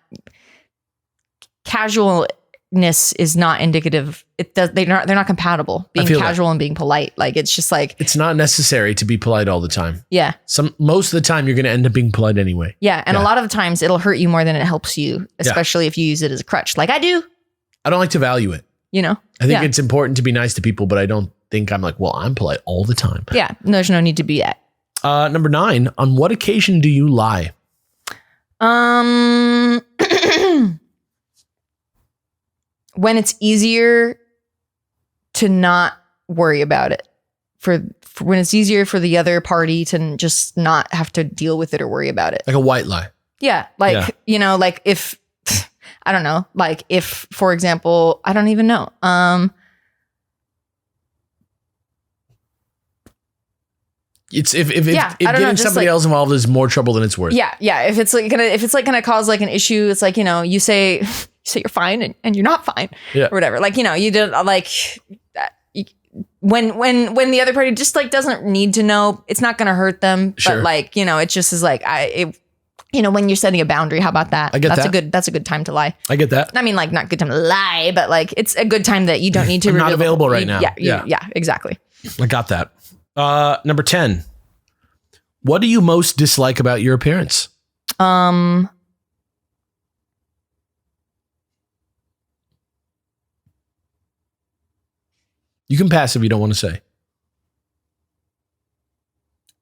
casualness is not indicative. They're not compatible. Being feel casual and being polite. Like, it's just like, It's not necessary to be polite all the time. yeah. Most of the time you're going to end up being polite anyway. Yeah. And Yeah. a lot of the times it'll hurt you more than it helps you, especially if you use it as a crutch. Like I do, I don't like to value it. you know? I think Yeah. it's important to be nice to people, but I don't think I'm like, well, I'm polite all the time. Yeah. There's no need to be that. Number 9, on what occasion do you lie? When it's easier to not worry about it, for when it's easier for the other party to just not have to deal with it or worry about it. Like a white lie. Yeah. Like, Yeah. you know, like if, I don't know, like if, for example, I don't even know. It's if I don't know, getting just somebody like- else involved is more trouble than it's worth. Yeah. Yeah. If it's gonna cause like an issue, it's like, you know, you say you're fine and you're not fine Yeah. or whatever. Like, you know, you did like when the other party just like doesn't need to know, it's not going to hurt them. Sure. But like, you know, it just is like, you know, when you're setting a boundary, how about that? I get That's a good time to lie. I get that. I mean, like not good time to lie, but like it's a good time that you don't need to. I'm not reveal- available right now. Yeah, exactly. I got that. Number 10, what do you most dislike about your appearance? You can pass if you don't want to say.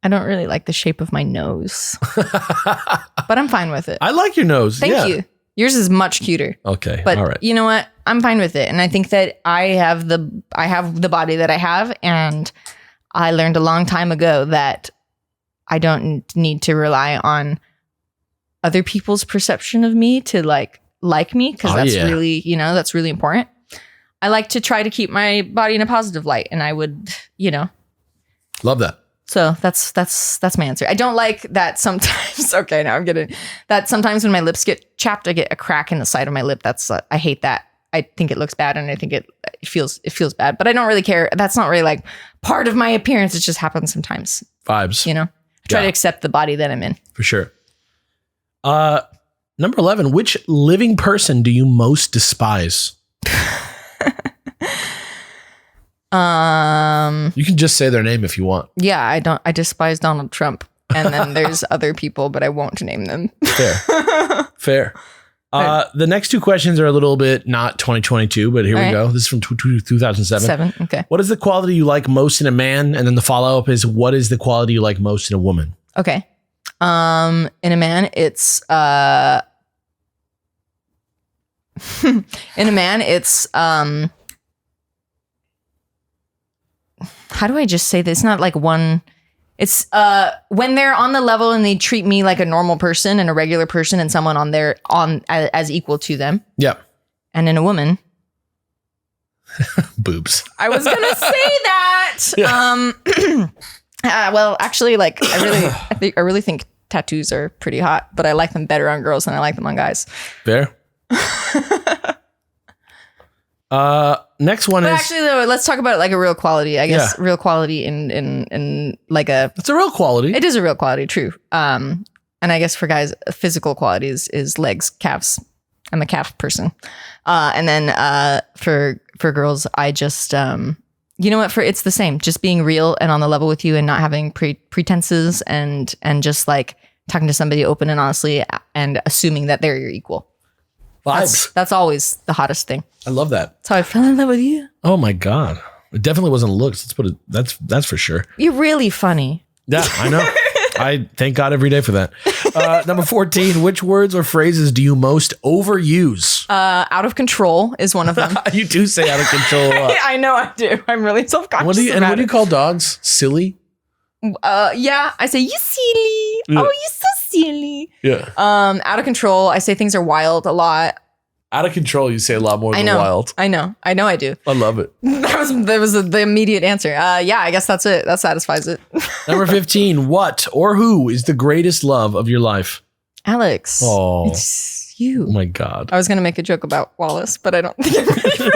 I don't really like the shape of my nose, but I'm fine with it. I like your nose. Thank Yeah. you. Yours is much cuter. Okay. But all right. you know what? I'm fine with it. And I think that I have the body that I have. And I learned a long time ago that I don't need to rely on other people's perception of me to like me. Cause that's really, you know, that's really important. I like to try to keep my body in a positive light. And I would, you know, Love that. so that's my answer. I don't like that sometimes. Okay, now I'm getting that sometimes when my lips get chapped, I get a crack in the side of my lip. That's I hate that. I think it looks bad, and I think it feels bad. But I don't really care. That's not really like part of my appearance. It just happens sometimes. Vibes. You know, I try to accept the body that I'm in. For sure. Number 11, which living person do you most despise? You can just say their name if you want. Yeah, I despise Donald Trump. And then there's other people, but I won't name them. Fair. The next two questions are a little bit not 2022, but here we go. This is from 2007. Okay. What is the quality you like most in a man? And then the follow-up is, what is the quality you like most in a woman? Okay. In a man, it's how do I just say this? It's not like one. It's when they're on the level and they treat me like a normal person and a regular person and someone as equal to them. Yep. And in a woman, boobs. I was gonna say that. Well, actually, like I really think tattoos are pretty hot, but I like them better on girls than I like them on guys. Fair. Next one but is actually though, let's talk about like a real quality. I guess real quality in like a. It's a real quality. It is a real quality, true. And I guess for guys, physical qualities is legs, calves. I'm a calf person. And then for girls, I just you know what? It's the same. Just being real and on the level with you, and not having pretenses, and just like talking to somebody open and honestly, and assuming that they're your equal. Vibes. That's always the hottest thing. I love that. That's how I fell in love with you. Oh my God. It definitely wasn't looks. Let's put it, that's for sure. You're really funny. Yeah, I know. I thank God every day for that. Number 14, which words or phrases do you most overuse? Out of control is one of them. You do say out of control a lot. I know I do. I'm really self-conscious What do about you it. call dogs? Silly? Yeah, I say, you silly. Yeah. Oh, you're so silly. Yeah. Out of control, I say things are wild a lot. Out of control, you say a lot more I than know. wild. I know I do. I love it. That was the immediate answer. Yeah, I guess that's it. That satisfies it. Number 15, what or who is the greatest love of your life? Alex. Oh. It's you. Oh my God. I was going to make a joke about Wallace, but I don't think I'm ready for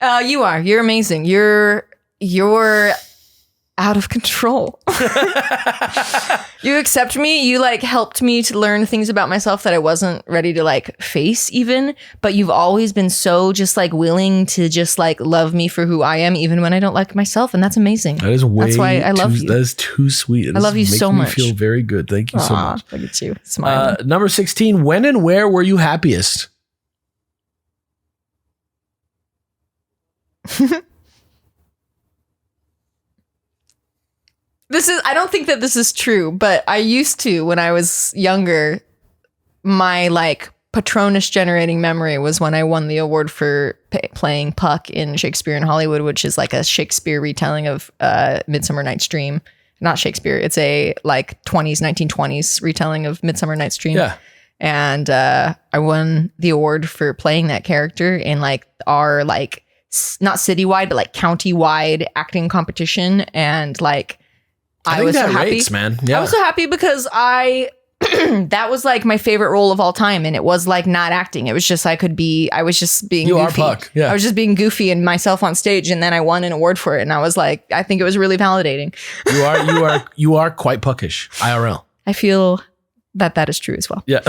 that. You are. You're amazing. You're out of control. You accept me. You like helped me to learn things about myself that I wasn't ready to like face even, but you've always been so just like willing to just like love me for who I am, even when I don't like myself. And that's amazing. That is way That's why I love you. That is too sweet. I love you so much. Makes me feel very good. Thank you so Aw, much. look at you smiling. Number 16, when and where were you happiest? I don't think that this is true, but I used to, when I was younger, my like Patronus generating memory was when I won the award for playing Puck in Shakespeare in Hollywood, which is like a Shakespeare retelling of Midsummer Night's Dream. Not Shakespeare. It's a like 1920s retelling of Midsummer Night's Dream. Yeah. And I won the award for playing that character in like our like not citywide, but like county-wide acting competition. And like, I was so happy. Rates, man. Yeah. I was so happy because that was like my favorite role of all time. And it was like not acting. It was just, I was just being You are goofy. Puck, yeah. I was just being goofy and myself on stage. And then I won an award for it. And I was like, I think it was really validating. You are quite puckish. IRL. I feel that is true as well. Yeah.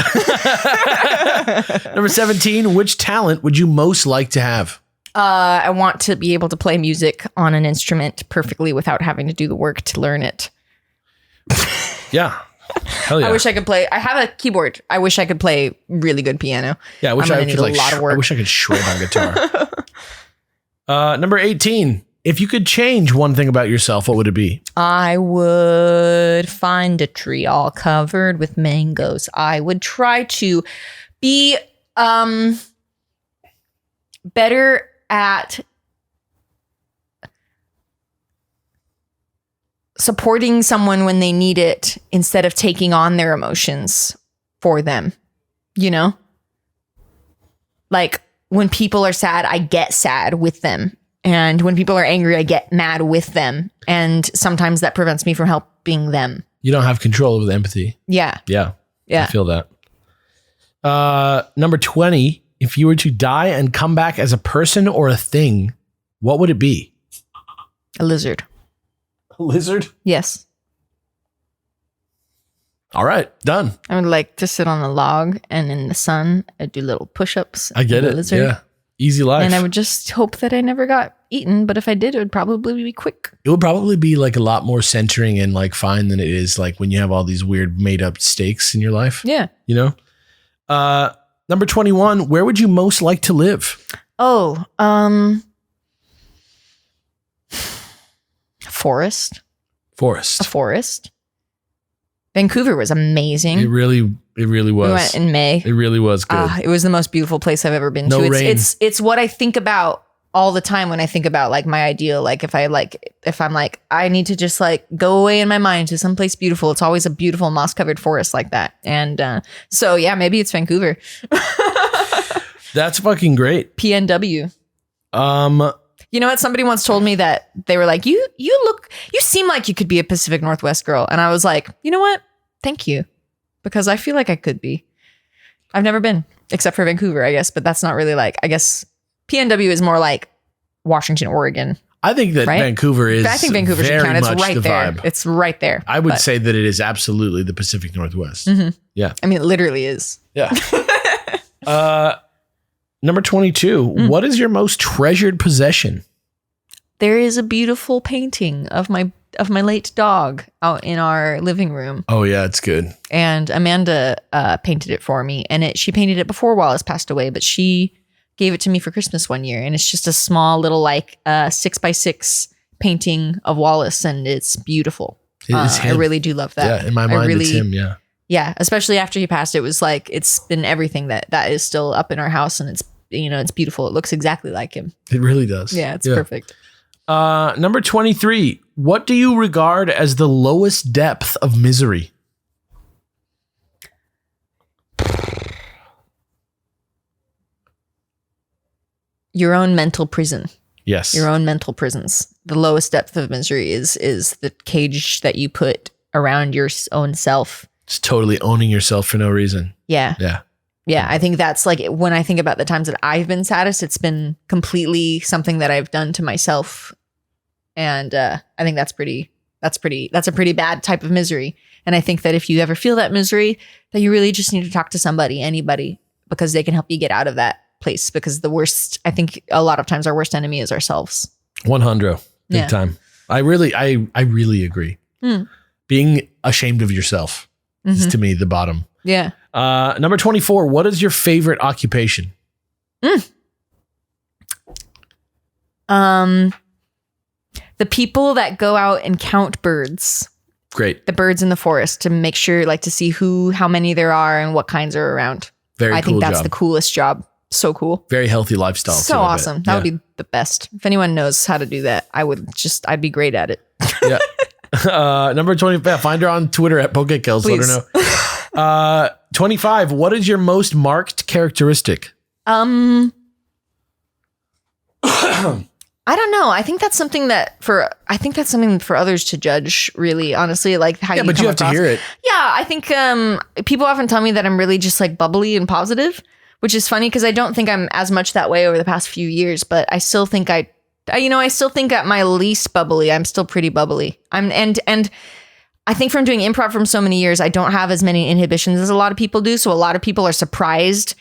Number 17, which talent would you most like to have? I want to be able to play music on an instrument perfectly without having to do the work to learn it. Yeah. Hell yeah. I wish I could play. I have a keyboard. I wish I could play really good piano. Yeah, I wish I'm I gonna could need a lot of I work. wish I could shred on guitar. Number 18, if you could change one thing about yourself, what would it be? I would find a tree all covered with mangoes. I would try to be better at supporting someone when they need it instead of taking on their emotions for them. You know? Like when people are sad, I get sad with them. And when people are angry, I get mad with them. And sometimes that prevents me from helping them. You don't have control over the empathy. Yeah. Yeah. Yeah. I feel that. Number 20, if you were to die and come back as a person or a thing, what would it be? A lizard. A lizard? Yes. All right, done. I would like to sit on a log and in the sun, I'd do little push-ups. I get The it. lizard. Yeah. Easy life. And I would just hope that I never got eaten. But if I did, it would probably be quick. It would probably be like a lot more centering and like fine than it is like when you have all these weird made up stakes in your life. Yeah. You know? Number 21, where would you most like to live? Oh, forest. A forest. Vancouver was amazing. It really was. We went in May. It really was good. It was the most beautiful place I've ever been No to. rain. It's what I think about all the time when I think about like my ideal. Like if I'm like, I need to just like go away in my mind to someplace beautiful. It's always a beautiful moss covered forest like that. And so yeah, maybe it's Vancouver. That's fucking great. PNW. You know what? Somebody once told me that they were like, you seem like you could be a Pacific Northwest girl. And I was like, you know what? Thank you. Because I feel like I could be. I've never been, except for Vancouver, I guess. But that's not really like, I guess PNW is more like Washington, Oregon. I think that right? Vancouver is I think Vancouver should very count. It's much right the there. vibe. It's right there. I would say that it is absolutely the Pacific Northwest. Mm-hmm. Yeah. I mean, it literally is. Yeah. Number 22, what is your most treasured possession? There is a beautiful painting of my late dog out in our living room. Oh yeah, it's good. And Amanda painted it for me. And she painted it before Wallace passed away, but she gave it to me for Christmas one year. And it's just a small little like 6x6 painting of Wallace, and it's beautiful. It is him. I really do love that. Yeah, in my mind, it's him. Yeah. Yeah, especially after he passed, it was like it's been everything that is still up in our house, and it's it's beautiful. It looks exactly like him. It really does. Yeah, it's perfect. Number 23, what do you regard as the lowest depth of misery? Your own mental prison. Yes. Your own mental prisons. The lowest depth of misery is the cage that you put around your own self. It's totally owning yourself for no reason. Yeah. Yeah. Yeah, I think that's like when I think about the times that I've been saddest, it's been completely something that I've done to myself. And I think that's a pretty bad type of misery. And I think that if you ever feel that misery, that you really just need to talk to somebody, anybody, because they can help you get out of that place. Because the worst, I think a lot of times our worst enemy is ourselves. 100. Big time. I really agree. Being ashamed of yourself is to me the bottom. Yeah. Number 24, what is your favorite occupation? The people that go out and count birds. Great. The birds in the forest to make sure, like, to see how many there are and what kinds are around. Very cool I think that's job. the coolest job. So cool. Very healthy lifestyle. So too, awesome. That would be the best. If anyone knows how to do that, I'd be great at it. Yeah. Number 25, find her on Twitter at Pokekels. Let her know. 25, what is your most marked characteristic? I don't know. I think that's something for others to judge, really, honestly, like how you come but you have across. to hear it. Yeah, I think people often tell me that I'm really just like bubbly and positive, which is funny because I don't think I'm as much that way over the past few years, but I still think I still think at my least bubbly, I'm still pretty bubbly. And I think from doing improv from so many years, I don't have as many inhibitions as a lot of people do. So a lot of people are surprised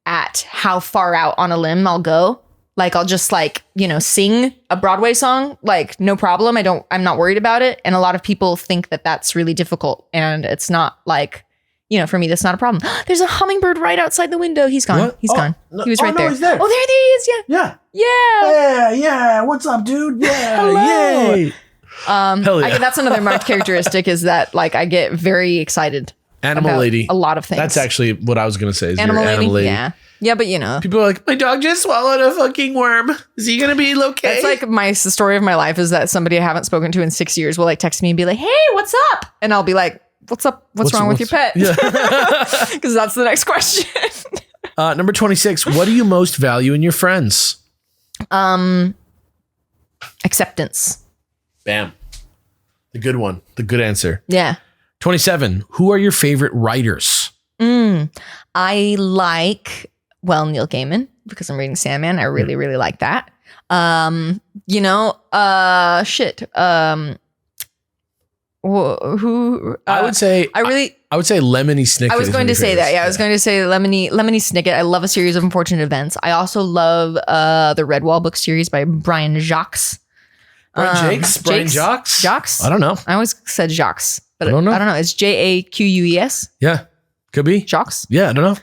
at how far out on a limb I'll go. Like I'll just sing a Broadway song, like no problem. I'm not worried about it. And a lot of people think that that's really difficult. And it's not like, for me, that's not a problem. There's a hummingbird right outside the window. He's gone. What? He's gone. No. He was right no, there. he's there. Oh, there he is. Yeah. Yeah. Yeah. Yeah. What's up, dude? Yeah. Hello. Yay. Hell yeah. That's another marked characteristic is that like I get very excited. Animal about lady. A lot of things. That's actually what I was going to say. Is animal you're lady. animal lady. Yeah. Yeah, but people are like, my dog just swallowed a fucking worm. Is he going to be okay? It's like the story of my life is that somebody I haven't spoken to in 6 years will like text me and be like, hey, what's up? And I'll be like, what's up? What's wrong with your pet? Yeah. Because that's the next question. Number 26, what do you most value in your friends? Acceptance. Bam. The good one. The good answer. Yeah. 27, who are your favorite writers? I like, Neil Gaiman because I'm reading Sandman. I really, really like that. Who I would say I really I would say Lemony Snicket. I was going to say that. Yeah, I was going to say Lemony Snicket. I love A Series of Unfortunate Events. I also love the Redwall book series by Brian Jacques. Brian Jacques? Jacques? I don't know. I always said Jacques, but I don't know. It's Jaqus. Yeah. Could be. Jacques. Yeah, I don't know.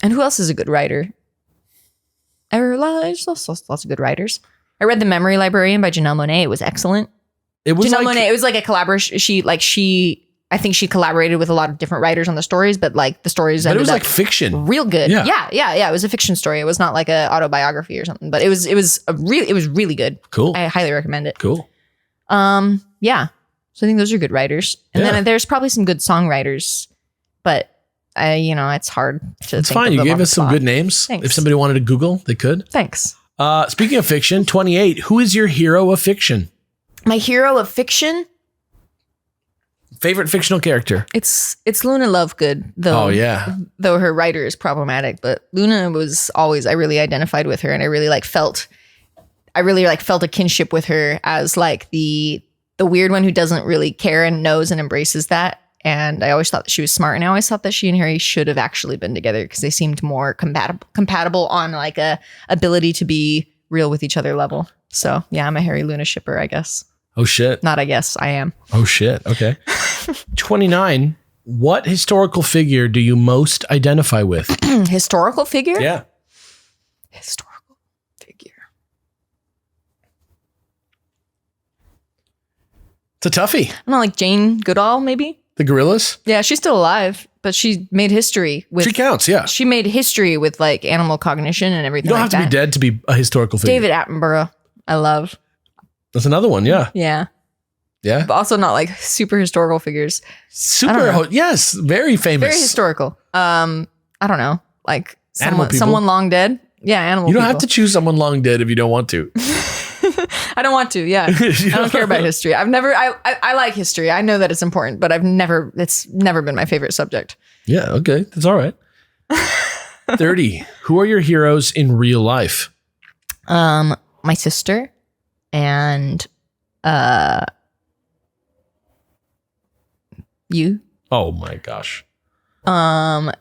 And who else is a good writer? There's lots of good writers. I read The Memory Librarian by Janelle Monáe. It was excellent. It was Janelle Monáe. It was like a collaboration. I think she collaborated with a lot of different writers on the stories, but like the stories. But it was like fiction. Real good. Yeah. Yeah. It was a fiction story. It was not like an autobiography or something, but it was really good. Cool. I highly recommend it. Cool. Yeah. So I think those are good writers, and then there's probably some good songwriters, but it's hard to. It's think fine. of You them gave on us the some spot. good names. Thanks. If somebody wanted to Google, they could. Thanks. Speaking of fiction, 28. Who is your hero of fiction? My hero of fiction. Favorite fictional character? It's Luna Lovegood, though. Oh yeah. Though her writer is problematic, but Luna was always, I really identified with her, and I really felt a kinship with her as like the weird one who doesn't really care and knows and embraces that. And I always thought that she was smart, and I always thought that she and Harry should have actually been together because they seemed more compatible on like a ability to be real with each other level. So yeah, I'm a Harry Luna shipper, I guess. Oh shit. Not I guess, I am. Oh shit. Okay. 29. What historical figure do you most identify with? Historical figure? Yeah. Historical figure. It's a toughie. I don't know, like Jane Goodall, maybe? The Gorillas? Yeah, she's still alive, but she made history with. She counts, yeah. She made history with like animal cognition and everything. You don't like have to be that. dead to be a historical figure. David Attenborough, I love. That's another one, yeah. Yeah, Yeah. but also not like super historical figures. Super, yes, very famous. Very historical. I don't know, like Animal people. someone long dead. Yeah, animal. You don't people. have to choose someone long dead if you don't want to. I don't want to. Yeah, I don't care about history. I've never. I like history. I know that it's important, but it's never been my favorite subject. Yeah, okay. That's all right. 30. Who are your heroes in real life? My sister and you. Oh my gosh. And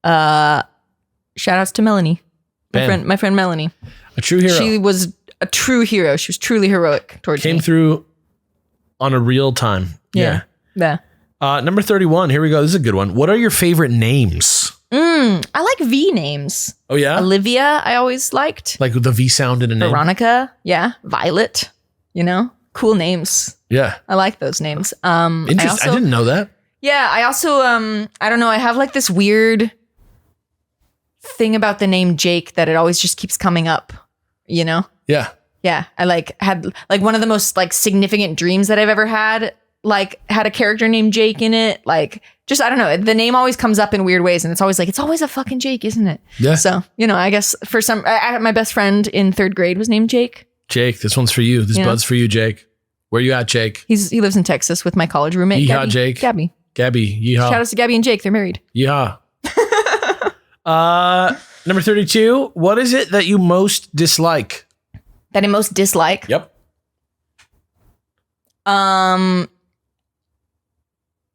shout outs to Melanie. My friend Melanie. A true hero. She was a true hero. She was truly heroic towards Came me. through on a real time. Yeah. Yeah. Number 31. Here we go. This is a good one. What are your favorite names? I like V names. Oh, yeah? Olivia, I always liked. Like the V sound in a name? Veronica. Yeah. Violet. Cool names. Yeah. I like those names. Interesting. I didn't know that. Yeah, I also I don't know, I have like this weird thing about the name Jake that it always just keeps coming up, Yeah. Yeah, I had one of the most like significant dreams that I've ever had, like had a character named Jake in it, like just I don't know, the name always comes up in weird ways and it's always a fucking Jake, isn't it? Yeah. So, I guess for some my best friend in 3rd grade was named Jake. Jake, this one's for you. This bud's for you, Jake. Where you at, Jake? He lives in Texas with my college roommate, Yeehaw, Jake. Gabby. Yeehaw. Shout out to Gabby and Jake, they're married. Yeehaw. Number 32. What is it that you most dislike? That I most dislike? Yep.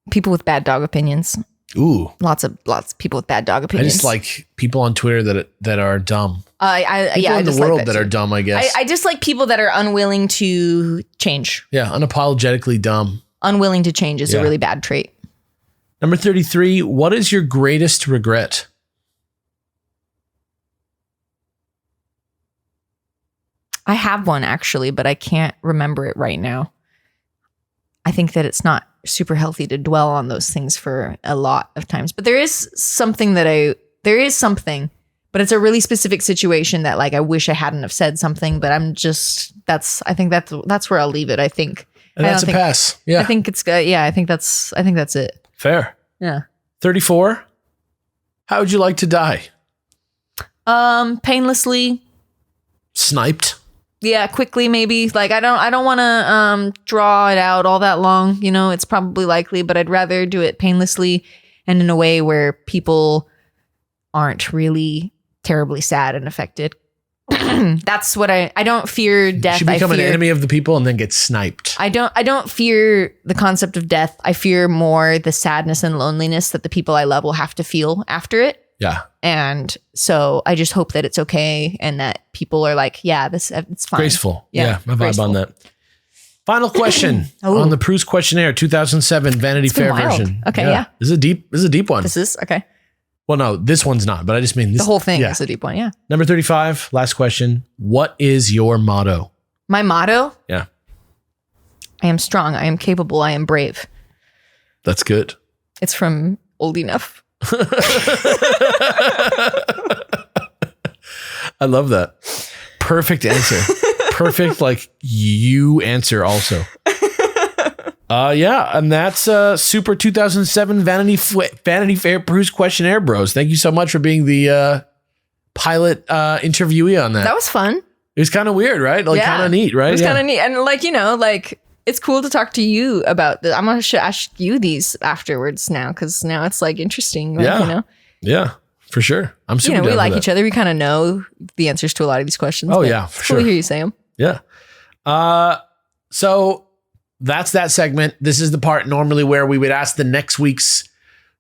People with bad dog opinions. Ooh. Lots of people with bad dog I opinions. just like people on Twitter that are dumb. I People in the dislike world that too. are dumb, I guess. I dislike people that are unwilling to change. Yeah, unapologetically dumb. Unwilling to change is a really bad trait. Number 33. What is your greatest regret? I have one actually, but I can't remember it right now. I think that it's not super healthy to dwell on those things for a lot of times. But there is something, but it's a really specific situation that like I wish I hadn't have said something, but I think that's where I'll leave it. I think. And that's a pass. Yeah. I think it's good. Yeah, I think that's it. Fair. Yeah. 34. How would you like to die? Painlessly. Sniped. Yeah, quickly maybe. Like I don't want to draw it out all that long. It's probably likely, but I'd rather do it painlessly and in a way where people aren't really terribly sad and affected. That's what I don't fear death. You become I fear, an enemy of the people and then get sniped. I don't fear the concept of death. I fear more the sadness and loneliness that the people I love will have to feel after it. Yeah. And so I just hope that it's okay and that people are like, yeah, it's fine. Graceful. Yeah, my vibe graceful. on that. Final question on the Proust questionnaire 2007 Vanity Fair wild. version. Okay, yeah. This is a deep one. This is okay. Well, no, this one's not, but I just mean this. The whole thing is a deep one, yeah. Number 35, last question. What is your motto? My motto? Yeah. I am strong. I am capable. I am brave. That's good. It's from Old Enough. I love that. Perfect answer. Perfect, like you answer also. Yeah, and that's Super 2007 Vanity Fair Proust questionnaire, bros. Thank you so much for being the pilot interviewee on that. That was fun. It was kind of weird, right? Like kind of neat, right? It was kind of neat. And like, it's cool to talk to you about this. I'm going to ask you these afterwards now because now it's like interesting. Like, Yeah, for sure. I'm super we down like for each other. We kind of know the answers to a lot of these questions. Oh, but yeah, it's for cool sure. to hear you say them. Yeah. So that's that segment. This is the part normally where we would ask the next week's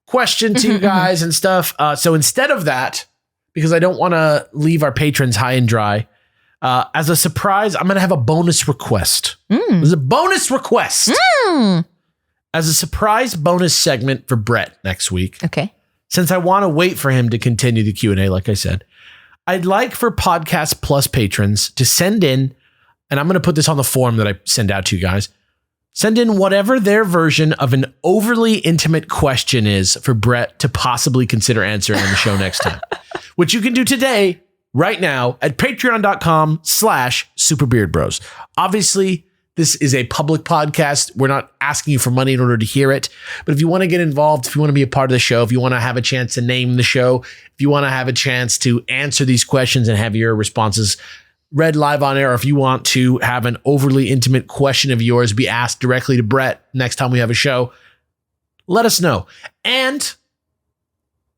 question to you guys and stuff. So instead of that, because I don't want to leave our patrons high and dry, as a surprise, I'm going to have a bonus request. There's a bonus request. As a surprise bonus segment for Brett next week. Okay. Since I want to wait for him to continue the Q&A, like I said, I'd like for Podcast Plus patrons to send in, and I'm going to put this on the form that I send out to you guys, send in whatever their version of an overly intimate question is for Brett to possibly consider answering on the show next time, which you can do today, right now, at patreon.com/superbeardbros. Obviously, this is a public podcast. We're not asking you for money in order to hear it. But if you want to get involved, if you want to be a part of the show, if you want to have a chance to name the show, if you want to have a chance to answer these questions and have your responses read live on air, or if you want to have an overly intimate question of yours be asked directly to Brett next time we have a show, let us know. And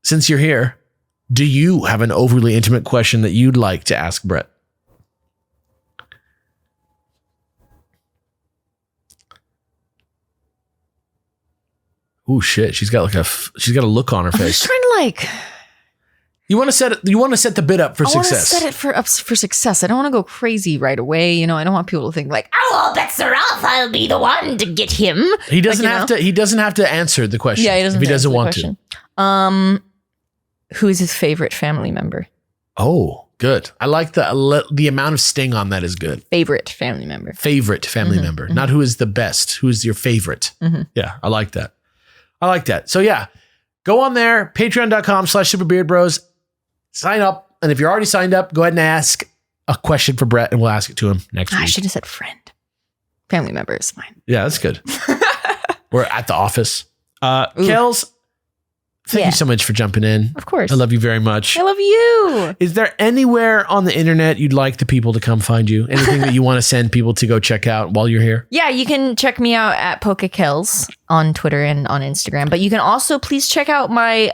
since you're here, do you have an overly intimate question that you'd like to ask Brett? Oh shit! She's got a look on her I'm face. just trying to like. You want to set the bit up for I want to success. set it for success. I don't want to go crazy right away. I don't want people to think like, Oh, all bets are off. I'll be the one to get him. He doesn't have to. He doesn't have to answer the question. yeah, he doesn't. If he answer doesn't the want question. to. Who is his favorite family member? Oh, good. I like the amount of sting on that is good. Favorite family member. Favorite family member, not who is the best. Who is your favorite? Yeah, I like that. So yeah, go on there, patreon.com/superbeardbros. Sign up. And if you're already signed up, go ahead and ask a question for Brett and we'll ask it to him next I week. should have said friend. Family member is fine. Yeah, that's good. We're at the office. Kels, thank you so much for jumping in. Of course. I love you very much. I love you. Is there anywhere on the internet you'd like the people to come find you? Anything that you want to send people to go check out while you're here? Yeah, you can check me out at Pokekels on Twitter and on Instagram. But you can also please check out my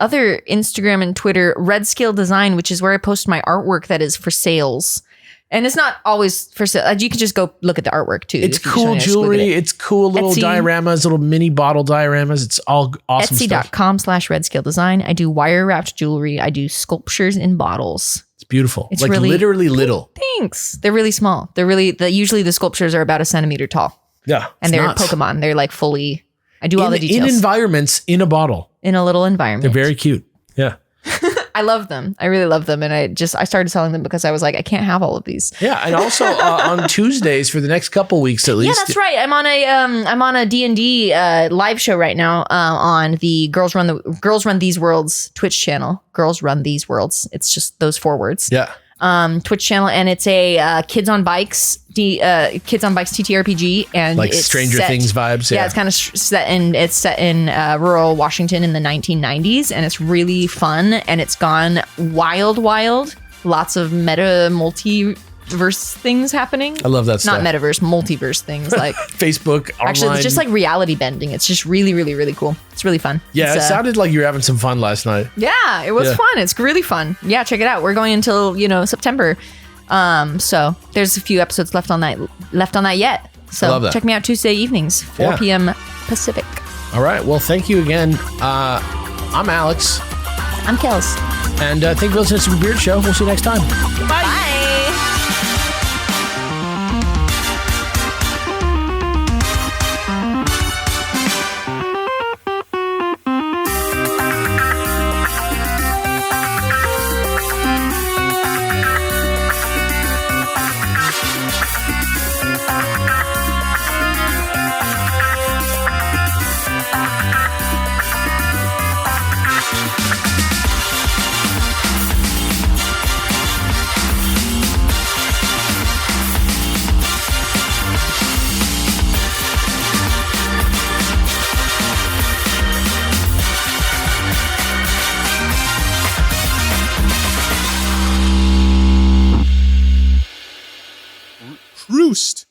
other Instagram and Twitter, Red Scale Design, which is where I post my artwork that is for sales. And it's not always for sale. You can just go look at the artwork too. It's cool jewelry. It's cool little Etsy. dioramas, little mini bottle dioramas. It's all awesome stuff. Etsy.com/redscale-design. I do wire wrapped jewelry. I do sculptures in bottles. It's beautiful. It's like really- literally little. Thanks. They're really small. Usually the sculptures are about a centimeter tall. Yeah. And they're nuts. Pokemon. They're like fully, I do all the details. In environments in a bottle. In a little environment. They're very cute. Yeah. I love them. I really love them. And I started selling them because I was like, I can't have all of these. Yeah. And also on Tuesdays for the next couple weeks at least. Yeah, that's right. I'm on a D&D live show right now on the Girls Run These Worlds Twitch channel. Girls Run These Worlds. It's just those 4 words. Yeah. Twitch channel, and it's a Kids on Bikes TTRPG, and Like it's Stranger set- Things vibes. Yeah, it's kind of set in rural Washington in the 1990s, and it's really fun, and it's gone wild. Lots of meta multi metaverse things happening. I love that stuff. Not metaverse, multiverse things like Facebook, online. actually it's just like reality bending. It's just really, really, really cool. It's really fun. Yeah, It's, it sounded like you were having some fun last night. yeah, it was Yeah. fun. It's really fun. Yeah, check it out. We're going until, September. So there's a few episodes left on that yet. So love that. check me out Tuesday evenings, 4 Yeah. p.m. Pacific. All right. Well, thank you again. I'm Alex. I'm Kels. And thank you for listening to the Super Beard Show. We'll see you next time. Bye. Roost.